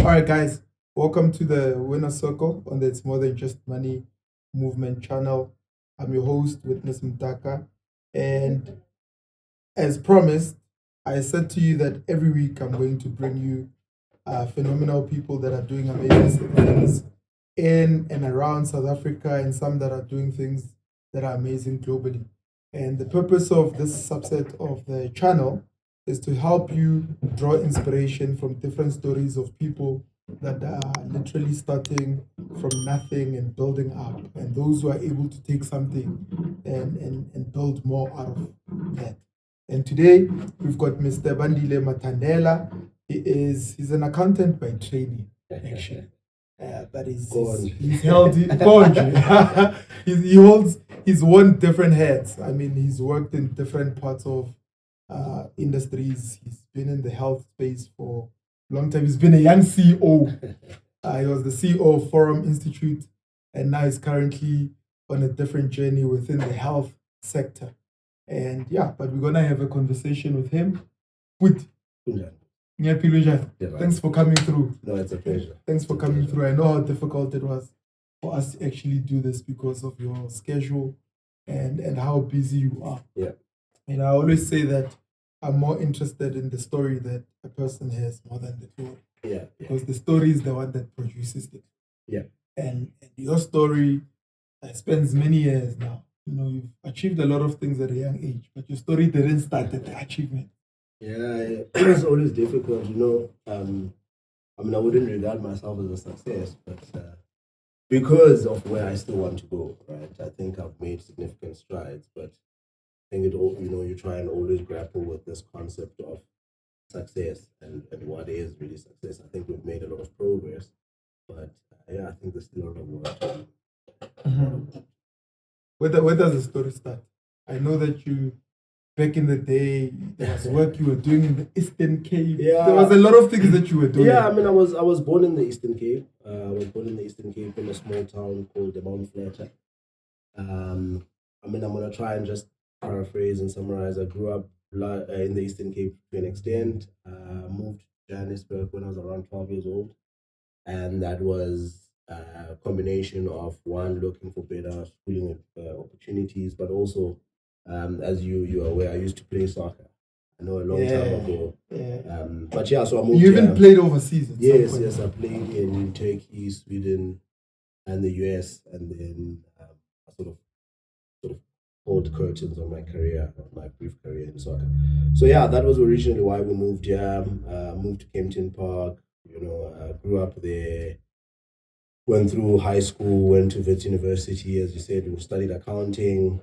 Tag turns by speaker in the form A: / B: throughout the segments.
A: All right, guys, welcome to the Winner Circle on the It's More Than Just Money Movement channel. I'm your host, Witness Mtaka. And as promised, I said to you that every week I'm going to bring you phenomenal people that are doing amazing things in and around South Africa and some that are doing things that are amazing globally. And the purpose of this subset of the channel is to help you draw inspiration from different stories of people that are literally starting from nothing and building up, and those who are able to take something and build more out of that. And today we've got Mr. Bandile Mathandela. He's an accountant by training, actually. But he's held he holds he's worn different hats. I mean, he's worked in different parts of industries. He's been in the health space for a long time. He's been a young CEO. He was the CEO of Forum Institute, and now he's currently on a different journey within the health sector. And yeah, but we're gonna have a conversation with him. With yeah, Pilunja, thanks for coming through.
B: No, it's a pleasure.
A: Thanks for coming through. I know how difficult it was for us to actually do this because of your schedule and how busy you are.
B: Yeah.
A: And I always say that I'm more interested in the story that a person has more than the theory.
B: Yeah.
A: Because the story is the one that produces it.
B: Yeah.
A: And your story spends many years now. You know, you've achieved a lot of things at a young age, but your story didn't start at the achievement.
B: Yeah, it's always difficult, I mean, I wouldn't regard myself as a success, but because of where I still want to go, right? I think I've made significant strides, but I think it all, you try and always grapple with this concept of success and what is really success. I think we've made a lot of progress, but yeah, I think there's still a lot of work to do.
A: Mm-hmm. Where does the story start? I know that you, back in the day, there was work you were doing in the Eastern Cape.
B: Yeah.
A: There was a lot of things that you were doing.
B: Yeah, I mean, I was born in the Eastern Cape. I was born in the Eastern Cape in a small town called the Mount Fletcher. I mean, I'm gonna try and just paraphrase and summarize. I grew up in the Eastern Cape to an extent. Moved to Johannesburg when I was around 12 years old, and that was a combination of one looking for better schooling opportunities, but also, as you are aware, I used to play soccer. I know a long time ago.
A: Yeah.
B: But yeah, so I moved.
A: You even played overseas.
B: Yes, I played in Turkey, Sweden, and the US, and then I sort of pulled curtains on my career, my brief career in soccer. So yeah, that was originally why we moved here. Moved to Kempton Park. Grew up there. Went through high school, went to Wits University, as you said, we studied accounting.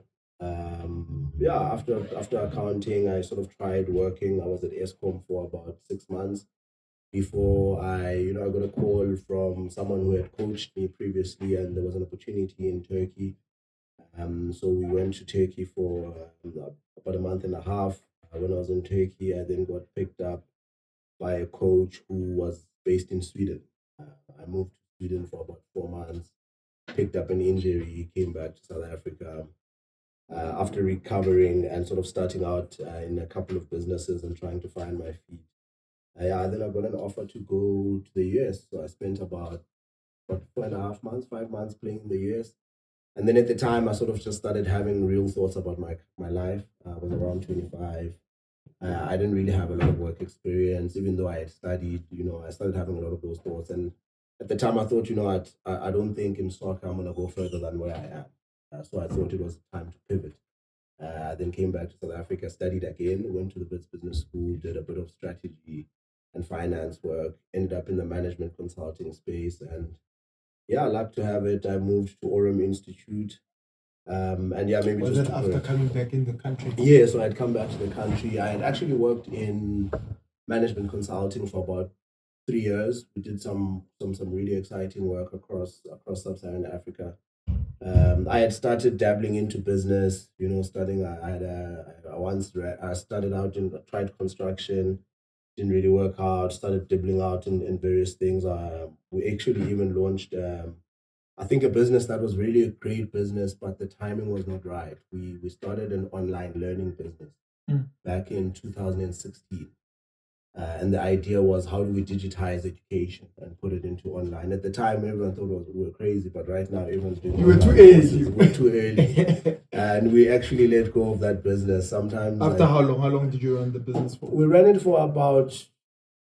B: Yeah, after accounting, I sort of tried working. I was at ESCOM for about 6 months before I got a call from someone who had coached me previously, and there was an opportunity in Turkey. So we went to Turkey for about a month and a half. When I was in Turkey, I then got picked up by a coach who was based in Sweden. I moved to Sweden for about 4 months, picked up an injury, came back to South Africa. After recovering and sort of starting out in a couple of businesses and trying to find my feet. Then I got an offer to go to the US. So I spent about 4.5 months, 5 months playing in the US. And then at the time, I sort of just started having real thoughts about my life. I was around 25. I didn't really have a lot of work experience, even though I had studied. I started having a lot of those thoughts. And at the time, I thought, I don't think in soccer I'm going to go further than where I am. So I thought it was time to pivot. I then came back to South Africa, studied again, went to the Wits Business School, did a bit of strategy and finance work, ended up in the management consulting space. And yeah, luck to have it, I moved to Forum Institute. And yeah, maybe
A: Was
B: just
A: it after coming back in the country?
B: Yeah, so I'd come back to the country. I had actually worked in management consulting for about 3 years. We did some really exciting work across sub-Saharan Africa. I had started dabbling into business, studying. I started out in tried construction, didn't really work out. Started dibbling out in various things. We actually even launched, I think, a business that was really a great business, but the timing was not right. We started an online learning business back in 2016. And the idea was, how do we digitize education and put it into online? At the time, everyone thought we were crazy, but right now, everyone's doing.
A: You were too early.
B: We were too early, and we actually let go of that business. Sometimes.
A: After how long? How long did you run the business for?
B: We ran it for about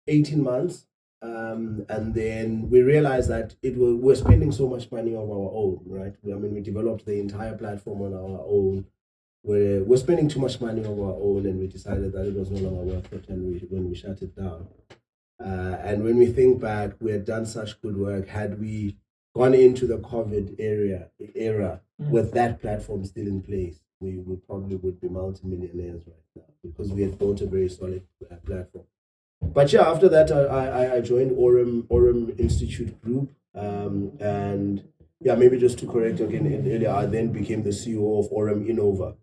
B: 18 months. And then we realized that we're spending so much money on our own, right? We developed the entire platform on our own. We're spending too much money on our own, and we decided that it was no longer worth it, and when we shut it down. And when we think back, we had done such good work. Had we gone into the COVID era with that platform still in place, we probably would be multimillionaires right now, because we had built a very solid platform. But yeah, after that, I joined Orem Institute Group, and yeah, maybe just to correct again earlier, I then became the CEO of Orem Innova,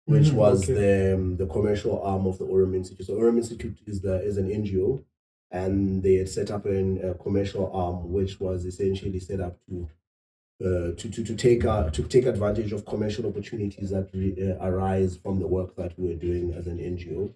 B: which was the commercial arm of the Orem Institute. So Orem Institute is an NGO, and they had set up a commercial arm, which was essentially set up to take advantage of commercial opportunities that arise from the work that we were doing as an NGO.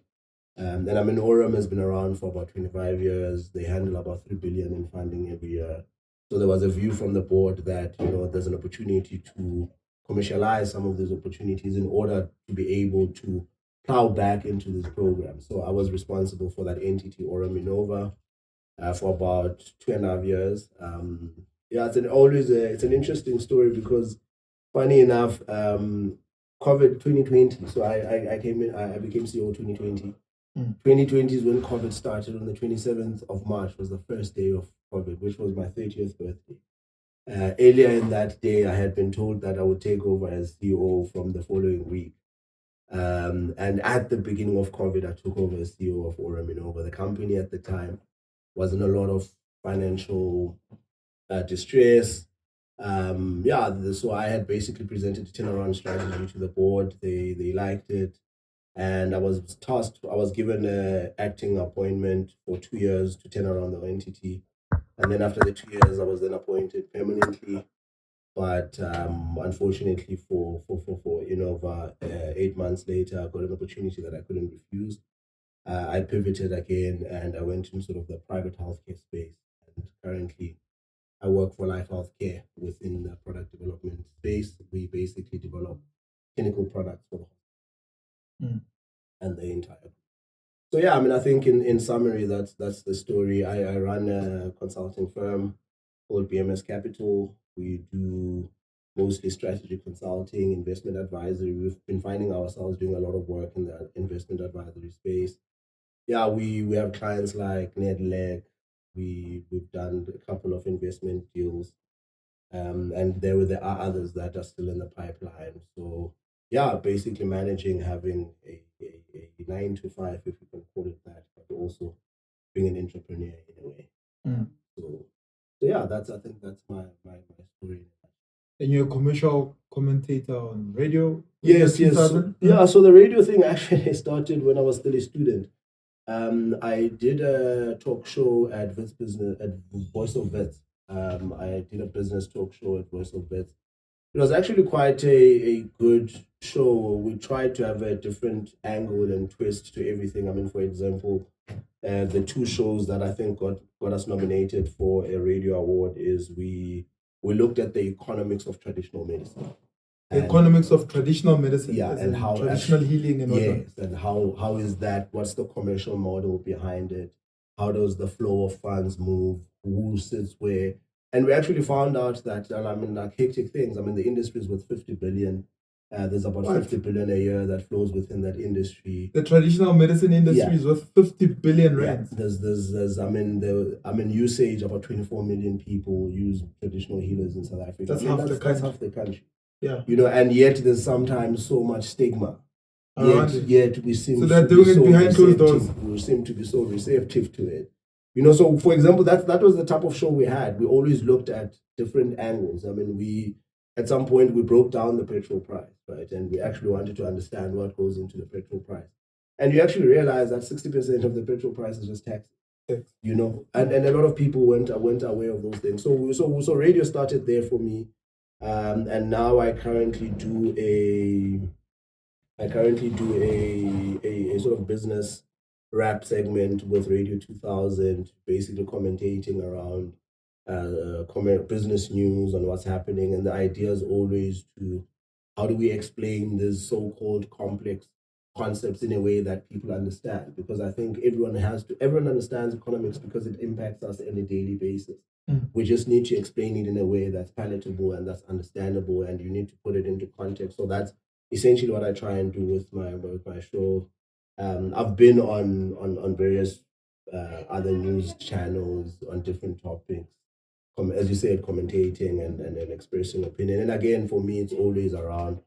B: And Orem has been around for about 25 years. They handle about 3 billion in funding every year. So there was a view from the board that there's an opportunity to commercialize some of these opportunities in order to be able to plow back into this program. So I was responsible for that entity, Orem Innova, for about 2.5 years. It's an interesting story, because funny enough, COVID 2020. So I came in. I became CEO 2020. 2020 is when COVID started. On the 27th of March was the first day of COVID, which was my 30th birthday. Earlier in that day, I had been told that I would take over as CEO from the following week. And at the beginning of COVID, I took over as CEO of Orem Innova. The company at the time was in a lot of financial distress. So I had basically presented a turnaround strategy to the board. They liked it. And I was given an acting appointment for 2 years to turn around the entity. And then after the 2 years, I was then appointed permanently. But unfortunately for Innova, 8 months later, I got an opportunity that I couldn't refuse. I pivoted again, and I went into sort of the private healthcare space. And currently, I work for Life Healthcare within the product development space. We basically develop clinical products for the and the entire. So yeah, I think in summary, that's the story. I run a consulting firm called BMS Capital. We do mostly strategy consulting, investment advisory. We've been finding ourselves doing a lot of work in the investment advisory space. Yeah, we have clients like Nedleg. We've done a couple of investment deals, and there are others that are still in the pipeline. So yeah, basically managing having a 9 to 5, if you can call it that, but also being an entrepreneur in a way. So yeah, I think that's my story.
A: And you're a commercial commentator on radio?
B: Yes. So the radio thing actually started when I was still a student. I did a talk show at Voice of Vets. I did a business talk show at Voice of Vets. It was actually quite a good show. We tried to have a different angle and twist to everything. For example, the 2 shows that I think got us nominated for a radio award is we looked at the economics of traditional medicine.
A: The economics of traditional medicine,
B: yeah, and how
A: traditional healing and
B: yes, and how is that? What's the commercial model behind it? How does the flow of funds move? Who sits where? And we actually found out that like hectic things. The industry is worth 50 billion. There's about 50 billion a year that flows within that industry.
A: The traditional medicine industry is worth 50 billion rand.
B: There's usage. About 24 million people use traditional healers in South Africa.
A: That's half the
B: country.
A: Yeah.
B: And yet there's sometimes so much stigma. Yet we seem
A: so they're doing it behind closed doors.
B: We seem to be so receptive to it. So for example, that was the type of show we had. We always looked at different angles. We at some point we broke down the petrol price, right? And we actually wanted to understand what goes into the petrol price. And you actually realize that 60% of the petrol price is just taxes. And a lot of people weren't aware of those things. So radio started there for me. And now I currently do a sort of business rap segment with Radio 2000, basically commentating around business news and what's happening. And the idea is always to how do we explain these so-called complex concepts in a way that people understand? Because I think everyone understands economics because it impacts us on a daily basis. We just need to explain it in a way that's palatable and that's understandable, and you need to put it into context. So that's essentially what I try and do with my show. I've been on various other news channels on different topics, as you said, commentating and then expressing opinion. And again, for me, it's always around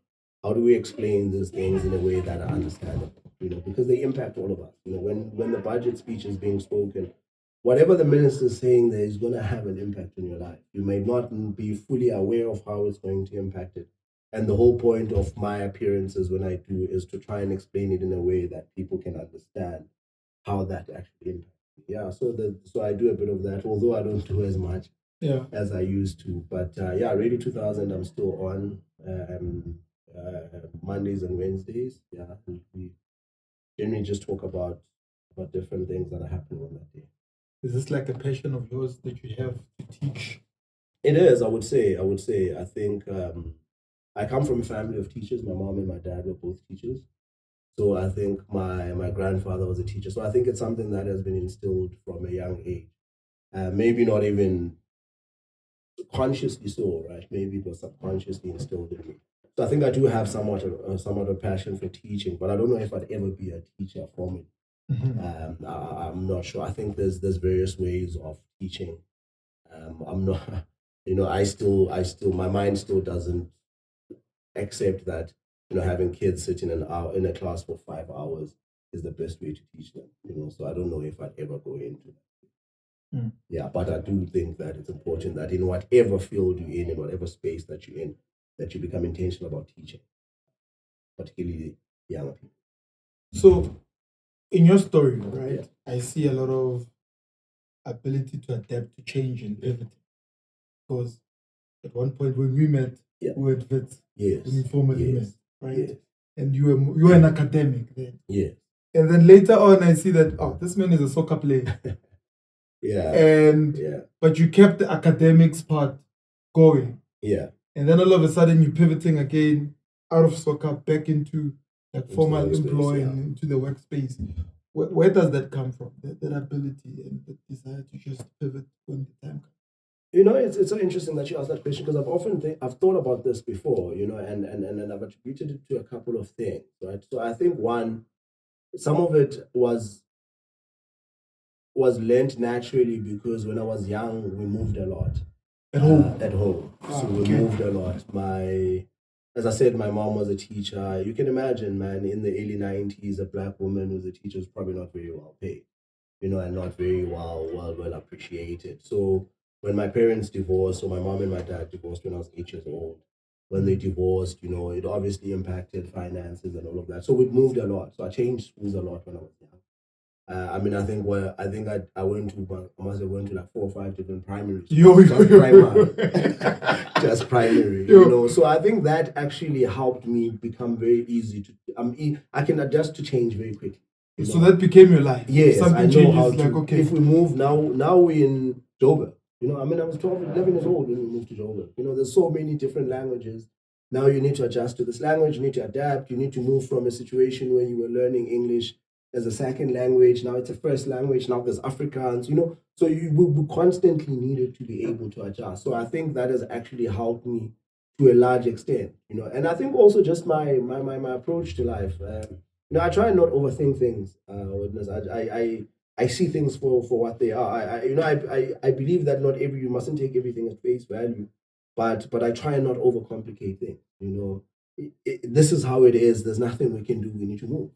B: how do we explain these things in a way that are understandable, because they impact all of us. When the budget speech is being spoken, whatever the minister is saying there is going to have an impact on your life. You may not be fully aware of how it's going to impact it. And the whole point of my appearances when I do is to try and explain it in a way that people can understand how that actually impacts. Yeah, so I do a bit of that, although I don't do as much as I used to. But Radio 2000, I'm still on Mondays and Wednesdays. Yeah, and we generally just talk about different things that are happening on that day.
A: Is this like a passion of yours that you have to teach?
B: It is, I would say. I think I come from a family of teachers. My mom and my dad were both teachers. So I think my grandfather was a teacher. So I think it's something that has been instilled from a young age. Maybe not even consciously so, right? Maybe it was subconsciously instilled in me. So I think I do have somewhat a passion for teaching, but I don't know if I'd ever be a teacher formally. I'm not sure. I think there's various ways of teaching. I'm not, I still, my mind still doesn't accept that, having kids sitting in a class for 5 hours is the best way to teach them. So I don't know if I'd ever go into that. Yeah, but I do think that it's important that in whatever field you're in whatever space that you're in, that you become intentional about teaching, particularly young people.
A: So, in your story, right, I see a lot of ability to adapt to change and pivot. Because at one point when we met, we were at Wits, when we formally met, right? And you were an academic then. And then later on, I see that this man is a soccer player. But you kept the academics part going. And then all of a sudden you're pivoting again out of soccer back into formal employ and into the workspace. Where does that come from? That ability and the desire to just pivot when the time comes?
B: It's so interesting that you asked that question, because I've thought about this before, and I've attributed it to a couple of things, right? So I think some of it was learned naturally because when I was young, we moved a lot. At home. So we moved a lot. As I said, my mom was a teacher. You can imagine, man, in the early 90s, a black woman who's a teacher is probably not very well paid, and not very well appreciated. So when my parents divorced, so my mom and my dad divorced when I was 8 years old. When they divorced, it obviously impacted finances and all of that. So we moved a lot. So I changed schools a lot when I was young. I must have went to like 4 or 5 different primary schools. Just primary, So I think that actually helped me become very easy to. I can adjust to change very quickly.
A: So that became your life.
B: Yes, I know how to. If we move now we're in Joburg. I was 12, 11 years old when we moved to Joburg. There's so many different languages. Now you need to adjust to this language. You need to adapt. You need to move from a situation where you were learning English as a second language. Now it's a first language. Now there's Afrikaans, So you constantly needed to be able to adjust. So I think that has actually helped me to a large extent, And I think also just my approach to life. I try and not overthink things. I see things for what they are. I believe that you mustn't take everything at face value, but I try and not overcomplicate things. This is how it is. There's nothing we can do. We need to move.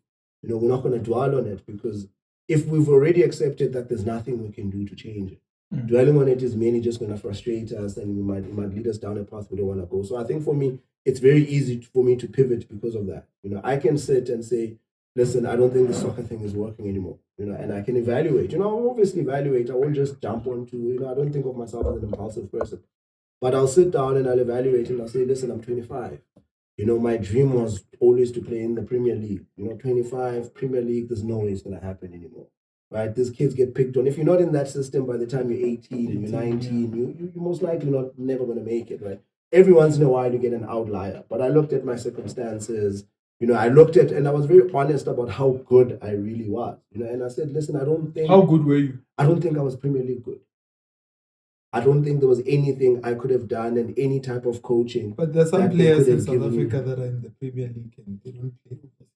B: We're not going to dwell on it, because if we've already accepted that there's nothing we can do to change it, dwelling on it is mainly just going to frustrate us, and it might lead us down a path we don't want to go. So I think for me, it's very easy for me to pivot because of that. I can sit and say, listen, I don't think the soccer thing is working anymore, and I can evaluate. I'll obviously evaluate. I won't just jump onto, I don't think of myself as an impulsive person. But I'll sit down and I'll evaluate and I'll say, listen, I'm 25. My dream was always to play in the Premier League. 25 Premier League, there's no way it's going to happen anymore. Right? These kids get picked on. If you're not in that system by the time you're 18 and you're 19, you're most likely never going to make it, right? Every once in a while you get an outlier. But I looked at my circumstances, I looked at, and I was very honest about how good I really was, and I said, listen, I don't think.
A: How good were you?
B: I don't think I was Premier League good. I don't think there was anything I could have done and any type of coaching.
A: But there's some players in South Africa that are in the Premier League and they don't play overseas.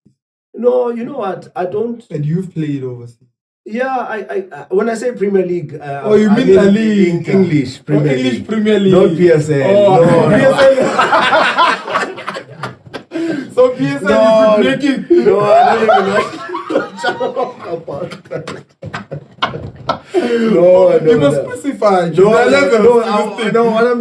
B: No, you know what? I don't.
A: And you've played overseas.
B: Yeah, I when I say Premier League,
A: oh, you mean La Liga?
B: English Premier League.
A: English Premier League,
B: not PSL.
A: Oh,
B: no,
A: PSL. So PSL, you could make it.
B: No, I don't even like. No,
A: you must specify.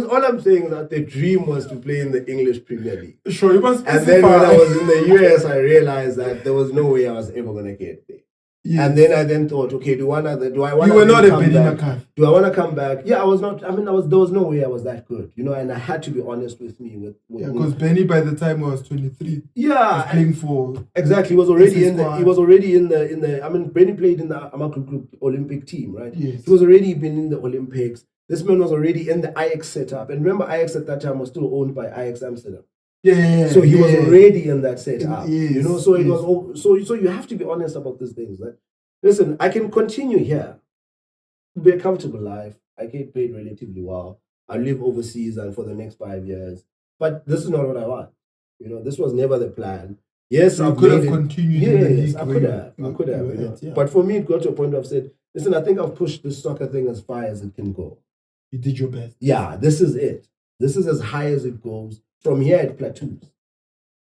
B: All I'm saying is that the dream was to play in the English Premier League.
A: Sure, you must specify.
B: And then when I was in the US, I realized that there was no way I was ever gonna get there. Yes. And then I thought, okay, do I want to?
A: You were not a Bandile.
B: Do I want to come back? Yeah, I was not. I mean, there was no way I was that good, and I had to be honest with me.
A: Because Benny, by the time I was 23, was playing for
B: exactly. He was already in the. He was already in the. I mean, Benny played in the Amaku Group Olympic team, right?
A: Yes.
B: He was already been in the Olympics. This man was already in the Ajax setup, and remember, Ajax at that time was still owned by Ajax Amsterdam.
A: Yeah.
B: So he was already in that setup.
A: Yes,
B: So it was all. So you have to be honest about these things. Right? Listen, I can continue here, be a comfortable life. I get paid relatively well. I live overseas and for the next 5 years. But this is not what I want. This was never the plan. Yes, I
A: could have continued.
B: Yes, I could have. But for me, it got to a point where I've said, listen, I think I've pushed this soccer thing as far as it can go.
A: You did your best.
B: Yeah, this is it. This is as high as it goes. From here, it plateaus.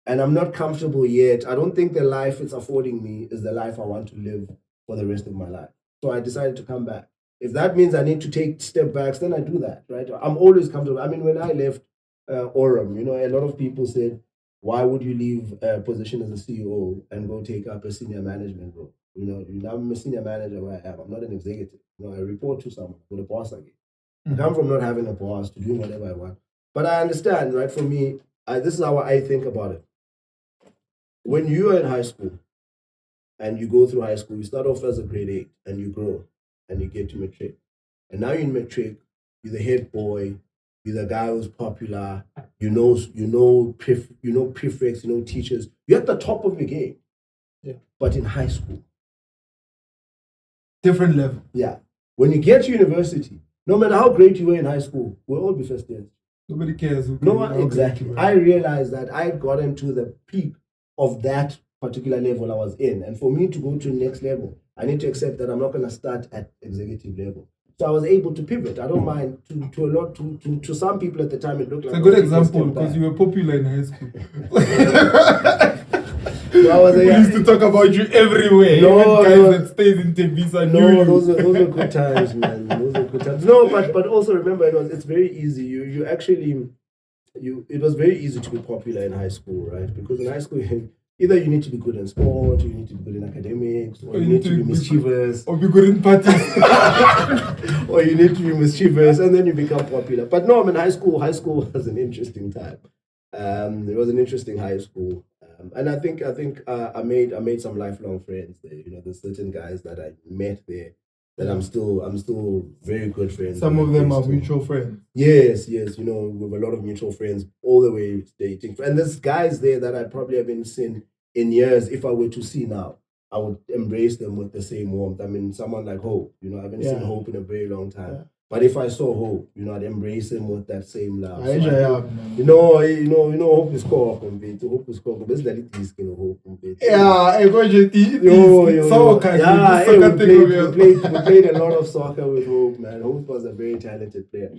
B: And I'm not comfortable yet. I don't think the life it's affording me is the life I want to live for the rest of my life. So I decided to come back. If that means I need to take step backs, then I do that, right? I'm always comfortable. I mean, when I left Orem, a lot of people said, why would you leave a position as a CEO and go take up a senior management role? I'm a senior manager where I am. I'm not an executive. I report to someone, with a boss again. I come from not having a boss to doing whatever I want. But I understand, right? For me, this is how I think about it. When you are in high school, and you go through high school, you start off as a grade 8 and you grow and you get to matric. And now you're in matric, you're the head boy, you're the guy who's popular, you know prefects, teachers. You're at the top of your game.
A: Yeah.
B: But in high school.
A: Different level.
B: Yeah. When you get to university, no matter how great you were in high school, we'll all be first years.
A: Nobody cares.
B: No one, exactly. I realized that I had gotten to the peak of that particular level I was in. And for me to go to the next level, I need to accept that I'm not going to start at executive level. So I was able to pivot. I don't mind to some people at the time it looked like
A: it's a good example because you were popular in high school.
B: So
A: we used to talk about you everywhere. Guys that stays in Tembisa.
B: Those are good times, man. Those are good times. No, but also remember it's very easy. It was very easy to be popular in high school, right? Because in high school either you need to be good in sport, or you need to be good in academics, or you need to be mischievous.
A: Or be good in parties.
B: Or you need to be mischievous, and then you become popular. But no, high school was an interesting time. It was an interesting high school. And I think I made some lifelong friends there. There's certain guys that I met there that I'm still very good friends.
A: Some of them are mutual friends.
B: Yes. We have a lot of mutual friends all the way dating. And there's guys there that I probably haven't seen in years. If I were to see now, I would embrace them with the same warmth. Someone like Hope, I haven't seen Hope in a very long time. Yeah. But if I saw Hope, I'd embrace him with that same love. Hope is called Hope is called. It's like this kind of Hope.
A: Yeah, I got you.
B: We played a lot of soccer with Hope, man. Hope was a very talented player.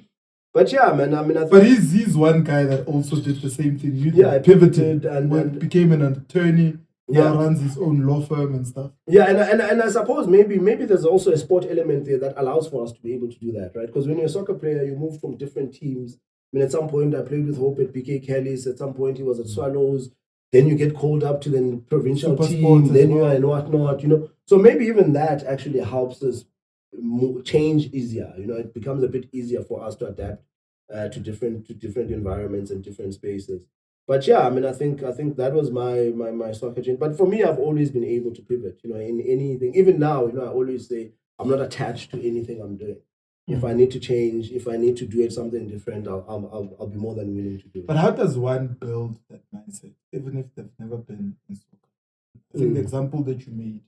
B: But yeah, man,
A: but he's one guy that also did the same thing. You pivoted and became an attorney. Now runs his own law firm and stuff.
B: Yeah, and I suppose maybe there's also a sport element there that allows for us to be able to do that, right? Because when you're a soccer player, you move from different teams. At some point, I played with Hope at PK Kelly's. At some point, he was at Swallows. Then you get called up to the provincial team. Then you are and whatnot, So maybe even that actually helps us change easier. It becomes a bit easier for us to adapt to different environments and different spaces. But yeah, I mean, I think that was my soccer journey. But for me, I've always been able to pivot. In anything. Even now, I always say I'm not attached to anything I'm doing. If I need to change, if I need to do it something different, I'll be more than willing to do it.
A: But how does one build that mindset, even if they've never been in soccer? I think the example that you made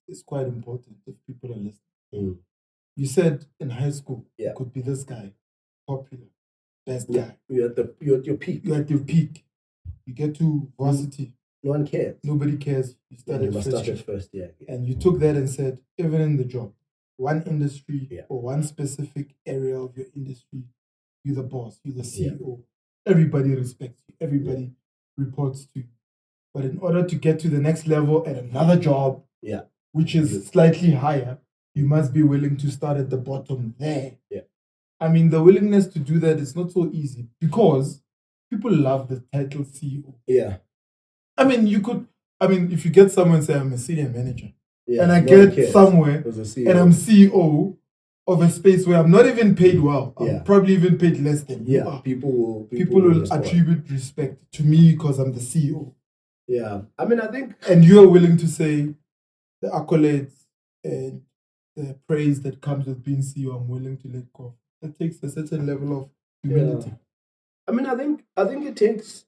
A: is quite important if people are listening. You said in high school, you could be this guy, popular, best guy.
B: You're at your peak.
A: You're at your peak. You get to varsity.
B: No one cares.
A: Nobody cares. You started
B: first, yeah.
A: And you took that and said, even in the job, one industry or one specific area of your industry, you're the boss, you're the CEO. Everybody respects you. Everybody reports to you. But in order to get to the next level at another job, which is slightly higher, you must be willing to start at the bottom there.
B: Yeah.
A: I mean, the willingness to do that is not so easy because people love the title CEO.
B: Yeah.
A: I mean, if you get someone and say, I'm a senior manager, and I get somewhere and I'm CEO of a space where I'm not even paid well, I'm probably even paid less than you are.
B: People
A: will attribute respect to me because I'm the CEO.
B: Yeah. I mean, I think...
A: And you're willing to say the accolades and the praise that comes with being CEO, I'm willing to let go. That takes a certain level of humility.
B: I mean, I think it takes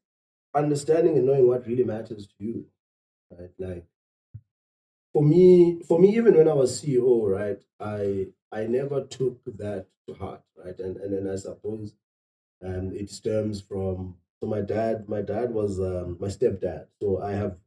B: understanding and knowing what really matters to you, right? Like, for me, even when I was CEO, right, I never took that to heart, right? And then I suppose it stems from... So my dad was my stepdad. So I've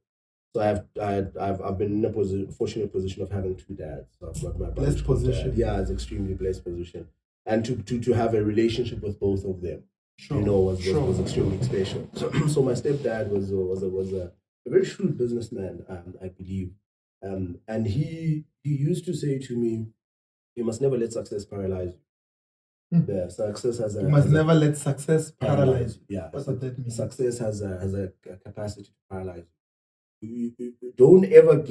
B: been in a fortunate position of having two dads. So I've got my
A: blessed position.
B: Dad. Yeah, it's extremely blessed position, and to have a relationship with both of them, was extremely special. So my stepdad was a very shrewd businessman, I believe, and he used to say to me, "You must never let success paralyze you." Yeah, success has a...
A: You must never let success paralyze you.
B: Yeah,
A: what does that mean?
B: Success has a capacity to paralyze you. You don't ever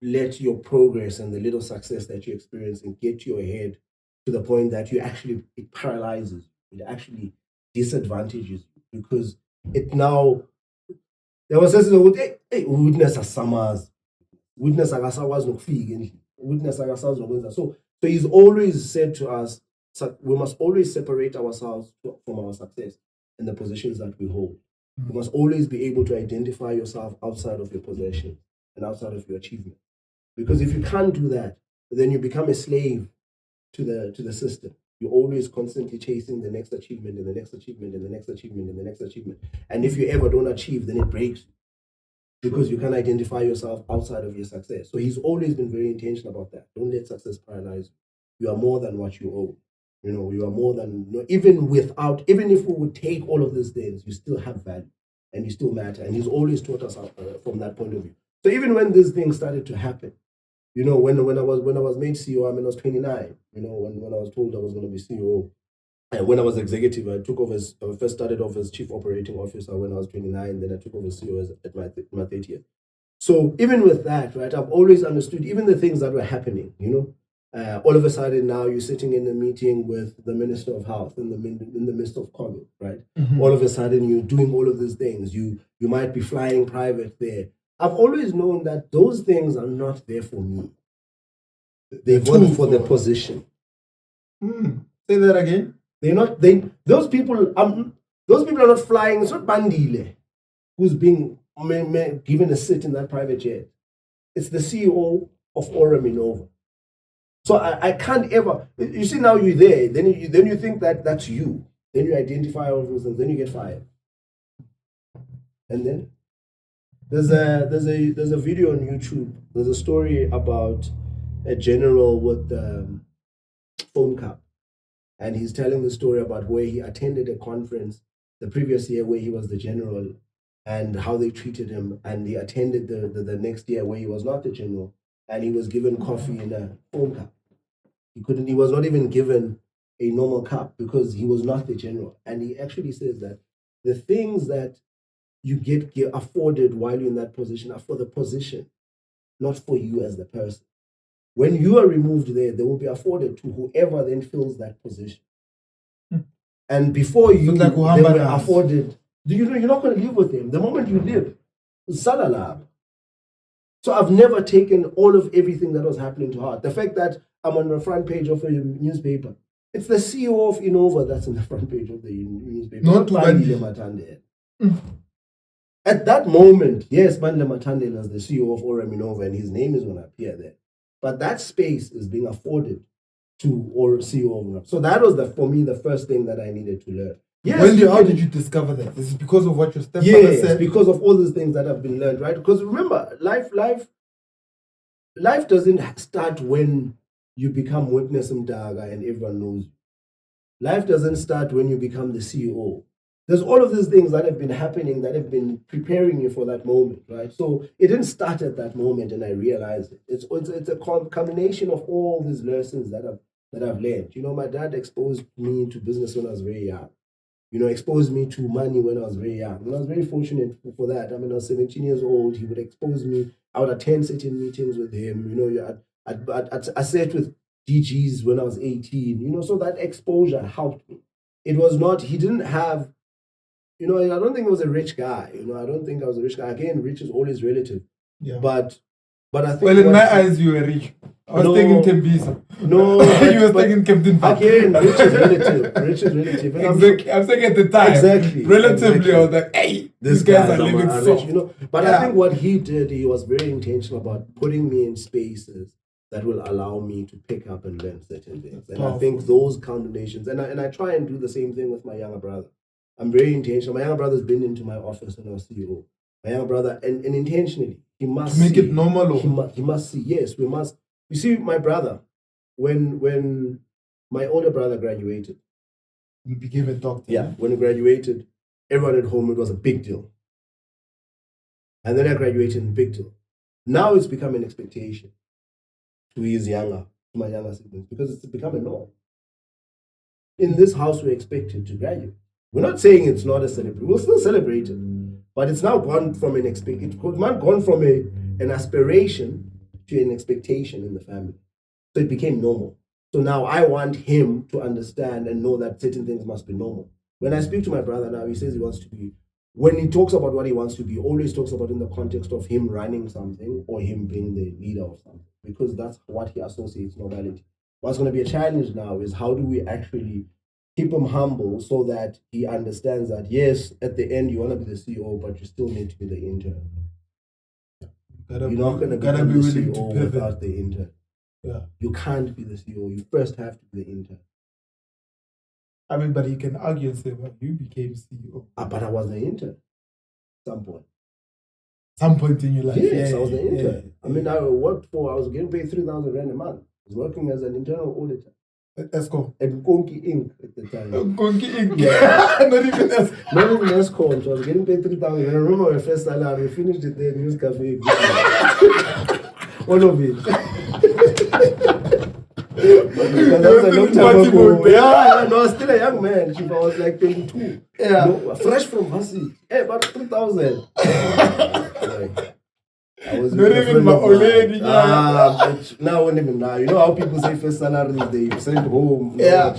B: let your progress and the little success that you're experiencing get to your head to the point that it paralyzes you. It actually disadvantages you because it now... There was a witness as summers, witness agasawas no fig, witness agasawas no. So he's always said to us, we must always separate ourselves from our success and the positions that we hold. You must always be able to identify yourself outside of your possession and outside of your achievement. Because if you can't do that, then you become a slave to the system. You're always constantly chasing the next achievement and the next achievement and the next achievement and the next achievement. And if you ever don't achieve, then it breaks you because you can't identify yourself outside of your success. So he's always been very intentional about that. Don't let success paralyze you. You are more than what you own. You are more than... even if we would take all of these things, you still have value and you still matter. And he's always taught us from that point of view. So even when these things started to happen, when I was made CEO, I mean, I was 29. When I was told I was going to be CEO, and when I was executive, I first started off as chief operating officer when I was 29. Then I took over CEO at my 30th. So even with that, right, I've always understood even the things that were happening. All of a sudden now you're sitting in a meeting with the Minister of Health in the midst of COVID, right? Mm-hmm. All of a sudden you're doing all of these things. You might be flying private there. I've always known that those things are not there for me. They're for the position.
A: Say that again.
B: Those people are not flying. It's not Bandile who's being given a seat in that private jet. It's the CEO of Aura Minova. So I can't ever... You see, now you're there, then you think that that's you. Then you identify all those things, then you get fired. And then there's a video on YouTube. There's a story about a general with foam cup. And he's telling the story about where he attended a conference the previous year where he was the general and how they treated him. And he attended the next year where he was not the general and he was given coffee in a foam cup. He was not even given a normal cup because he was not the general. And he actually says that the things that you get afforded while you're in that position are for the position, not for you as the person. When you are removed there, they will be afforded to whoever then fills that position. And before you, they were afforded Do you know you're not going to live with him? The moment you live, salalab. So I've never taken all of everything that was happening to heart. The fact that I'm on the front page of a newspaper, it's the CEO of Innova that's in the front page of the newspaper.
A: Not
B: Bandile Mathandela. At that moment, yes, Bandile Mathandela is the CEO of Orem Innova, and his name is going to appear there. But that space is being afforded to or CEO of Orem. So that was for me the first thing that I needed to learn.
A: Yes, how did you discover that? This is because of what your stepfather said?
B: Yes, because of all these things that have been learned, right? Because remember, life doesn't start when you become witness mdaga and everyone knows you. Life doesn't start when you become the CEO. There's all of these things that have been happening that have been preparing you for that moment, right? So it didn't start at that moment, and I realized it. It's a combination of all these lessons that I've learned. You know, my dad exposed me to business when I was very young. You know, exposed me to money when I was very young. And I was very fortunate for that. I mean, I was 17 years old. He would expose me. I would attend certain meetings with him. You know, I sat with DGs when I was 18. You know, so that exposure helped me. It was not, he didn't have, you know, I don't think he was a rich guy. You know, I don't think I was a rich guy. Again, rich is always relative.
A: Yeah.
B: But I think...
A: Well, in my eyes, you were rich. I was thinking Tembisa.
B: No.
A: You were thinking Captain Fat.
B: Again, rich is relative. Rich is relative. And
A: exactly. I'm saying at the time.
B: Exactly.
A: Relatively, I was like, hey, these guys are living soft.
B: Rich, you know. But I think what he did, he was very intentional about putting me in spaces that will allow me to pick up and learn certain things. And I think those combinations, and I try and do the same thing with my younger brother. I'm very intentional. My younger brother's been into my office when I was CEO. My younger brother, and intentionally, he must
A: make it normal.
B: He must see. Yes, we must. You see, my brother, when my older brother graduated,
A: he became a doctor.
B: Yeah, when he graduated, everyone at home, it was a big deal. And then I graduated, big deal. Now it's become an expectation to his younger, to my younger siblings, because it's become a norm. In this house, we're expected to graduate. We're not saying it's not a celebration. We'll still celebrate it, but it's now gone from an aspiration to an expectation in the family. So it became normal. So now I want him to understand and know that certain things must be normal. When I speak to my brother now, he says he wants to be, when he talks about what he wants to be, always talks about in the context of him running something or him being the leader of something, because that's what he associates normality. What's going to be a challenge now is how do we actually keep him humble so that he understands that, yes, at the end you want to be the CEO, but you still need to be the intern. You're not going to become the CEO without the intern.
A: Yeah.
B: You can't be the CEO. You first have to be the intern.
A: I mean, but you can argue and say, well, you became CEO.
B: But I was the intern at some point.
A: Some point in your life.
B: Yes, I was the intern. Yeah. I mean, I was getting paid 3,000 Rand a month. I was working as an internal auditor.
A: At ESCO?
B: At Konki Inc. at the time.
A: Konki Inc. Yeah. Not even ESCO.
B: Not even ESCO. So I was getting paid 3,000. I remember my first salary. We finished it there in News Cafe. All of it. Because that was a long time ago. Yeah, no, I was still a young man. I was like 22. Yeah. No, fresh from Hasi. Hey, about 3,000. I was
A: not even my lady.
B: Now, when even now, you know how people say first salary, they send home.
A: Yeah.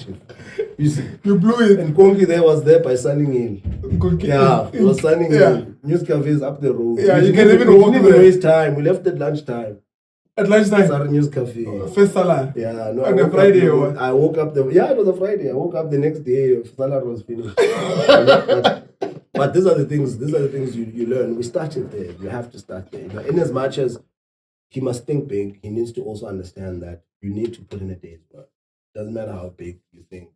B: You see,
A: you blew it.
B: And Konki was there by signing in. Yeah, he was signing in. News Cafe is up the road.
A: Yeah, you can even walk
B: there. Waste time. We left at lunchtime.
A: At lunchtime?
B: Sorry, News Cafe.
A: First salary?
B: Yeah, no.
A: On a Friday or what?
B: I woke up it was a Friday. I woke up the next day, salary was finished. But these are the things you learn. We started there. You have to start there. You know, in as much as he must think big, he needs to also understand that you need to put in a day's work. Doesn't matter how big you think.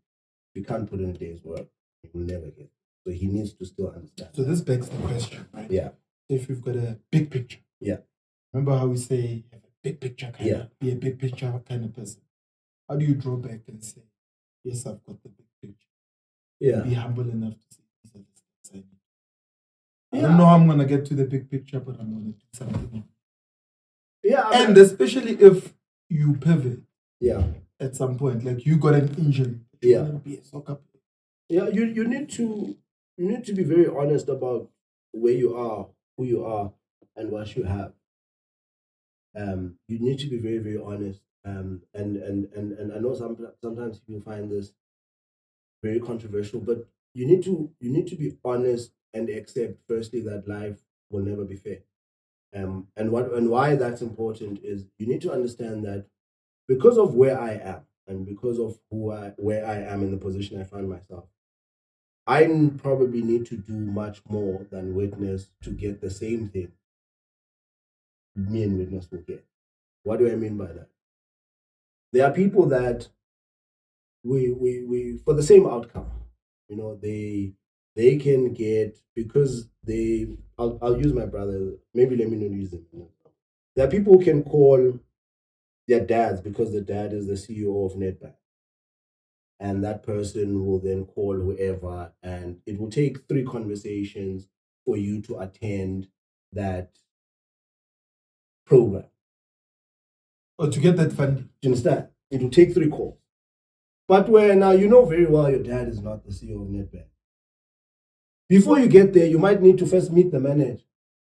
B: If you can't put in a day's work, you will never get it. So he needs to still understand.
A: So this begs the question, right?
B: Yeah.
A: If you've got a big picture.
B: Yeah.
A: Remember how we say have a big picture be a big picture kind of person. How do you draw back and say, yes, I've got the big picture?
B: Yeah.
A: Be humble enough to say, these are the steps I need. I don't know how I'm gonna get to the big picture, but I'm gonna do something.
B: Yeah.
A: And especially if you pivot.
B: Yeah.
A: At some point, like you got an injury.
B: Yeah.
A: Be a soccer player.
B: Yeah, you need to be very honest about where you are, who you are, and what you have. You need to be very, very honest. And I know sometimes people find this very controversial, but you need to be honest and accept, firstly, that life will never be fair. And why that's important is you need to understand that because of where I am and because of where I am in the position I find myself, I probably need to do much more than witness to get the same thing me and witness will get. What do I mean by that? There are people that we for the same outcome, they can get, because I'll use my brother, maybe let me not use him. There are people who can call their dads because the dad is the CEO of Nedbank. And that person will then call whoever, and it will take 3 conversations for you to attend that program.
A: Or to get that funding.
B: Do you understand? It will take 3 calls. But where now you know very well your dad is not the CEO of Nedbank. Before you get there, you might need to first meet the manager.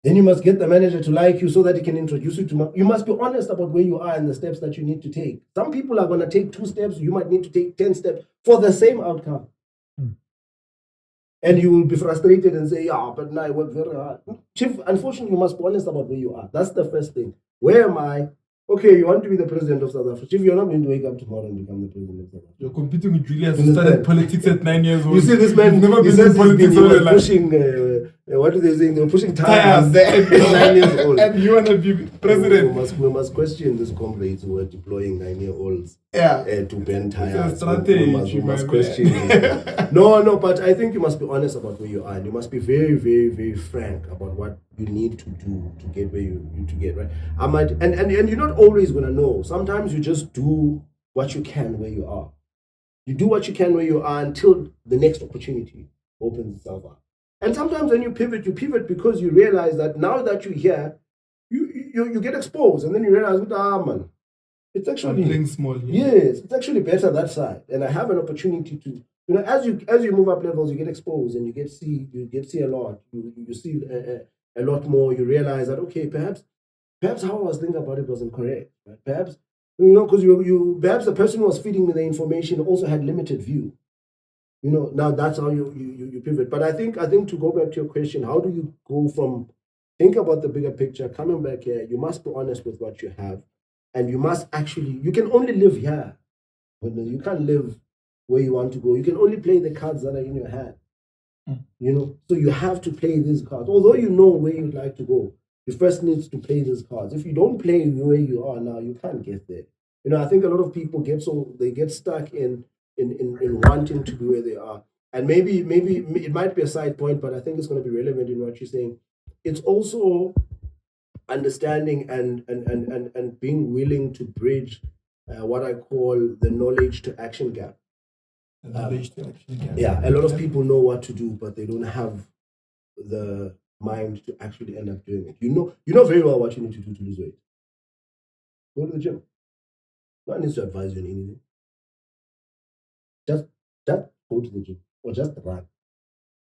B: Then you must get the manager to like you so that he can introduce you to. You must be honest about where you are and the steps that you need to take. Some people are going to take 2 steps. You might need to take 10 steps for the same outcome. And you will be frustrated and say, yeah, but now I work very hard. Chief, unfortunately, you must be honest about where you are. That's the first thing. Where am I? Okay, you want to be the president of South Africa. Chief, you're not going to wake up tomorrow and become the president of South Africa.
A: You're competing with Julius who started politics at 9 years old.
B: You see, this man,
A: never
B: he
A: been in politics all his life.
B: Pushing, what do they say? They were pushing tires at 9 years old.
A: And you want to be president.
B: We must question these comrades who are deploying 9-year-olds to bend tires.
A: We
B: must question this. No, but I think you must be honest about where you are. And you must be very, very, very frank about what you need to do to get where you need to get, right? And you're not always going to know. Sometimes you just do what you can where you are. You do what you can where you are until the next opportunity opens itself up. And sometimes when you pivot because you realize that now that you're here, you get exposed, and then you realize, man, it's actually
A: playing small.
B: Yes, it's actually better that side. And I have an opportunity to, as you move up levels, you get exposed and you get see a lot. You see a lot more. You realize that, okay, perhaps how I was thinking about it wasn't correct. Right? Perhaps because perhaps the person who was feeding me the information also had limited view. Now that's how you pivot. But I think to go back to your question, how do you go from think about the bigger picture, coming back here, you must be honest with what you have, and you must you can only live here. You can't live where you want to go. You can only play the cards that are in your hand. So you have to play these cards. Although you know where you'd like to go, you first need to play these cards. If you don't play where you are now, you can't get there. I think a lot of people get stuck in wanting to be where they are. And maybe it might be a side point, but I think it's going to be relevant in what you're saying. It's also understanding and being willing to bridge what I call the knowledge to action gap. Yeah, a lot of people know what to do, but they don't have the mind to actually end up doing it. You know very well what you need to do to lose weight. Go to the gym. No one needs to advise you on anything. Just go to the gym or just run.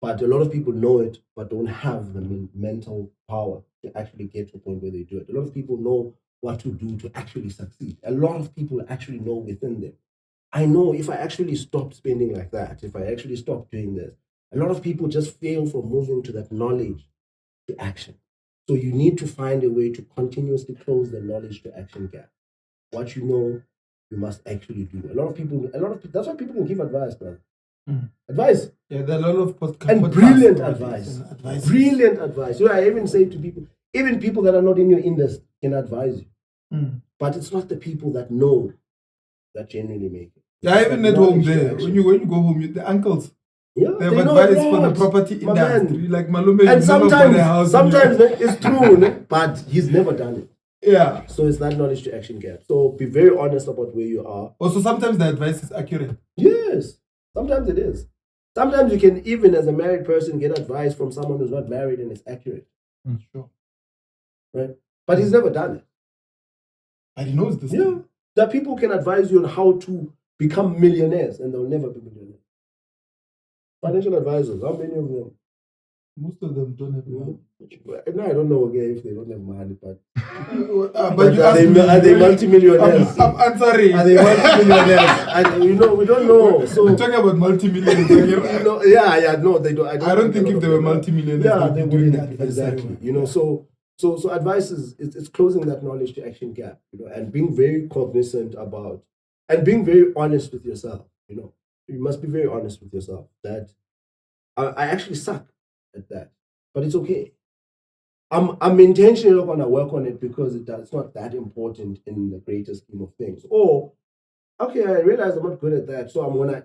B: But a lot of people know it, but don't have the mental power to actually get to a point where they do it. A lot of people know what to do to actually succeed. A lot of people actually know within them. I know if I actually stop spending like that, if I actually stop doing this, a lot of people just fail from moving to that knowledge to action. So you need to find a way to continuously close the knowledge to action gap. What you know, you must actually do. A lot of people, that's why people can give advice, brother. Advice.
A: Yeah, there are a lot of podcasts.
B: And brilliant advice. Brilliant advice. I even say to people, even people that are not in your industry can advise you. But it's not the people that know that genuinely make it.
A: Yeah, even at home there. When you go home, the uncles.
B: Yeah,
A: they have advice for the property industry. Like Malume,
B: and sometimes it's true, but he's never done it.
A: Yeah.
B: So it's that knowledge to action gap. So be very honest about where you are.
A: Also, sometimes the advice is accurate.
B: Yes. Sometimes it is. Sometimes you can, even as a married person, get advice from someone who's not married and it's accurate.
A: Sure.
B: Right? But he's never done it.
A: And he knows this.
B: Yeah. That people can advise you on how to become millionaires and they'll never be millionaires. Financial advisors, how many of them?
A: Most of them don't have money.
B: No, I don't know again if they don't have money, but
A: But you
B: are
A: asked me,
B: they multimillionaires?
A: I'm answering.
B: Are they multimillionaires? And we don't know. So
A: We're talking about multimillionaires.
B: no, they don't.
A: I don't think if they were multimillionaires,
B: yeah,
A: they'd
B: they
A: be doing
B: wouldn't
A: that
B: exactly. So advice is it's closing that knowledge to action gap, and being very cognizant about and being very honest with yourself. You must be very honest with yourself that I actually suck at that, but it's okay. I'm intentionally going to work on it because it's not that important in the greater scheme of things. Or okay, I realize I'm not good at that, so I'm gonna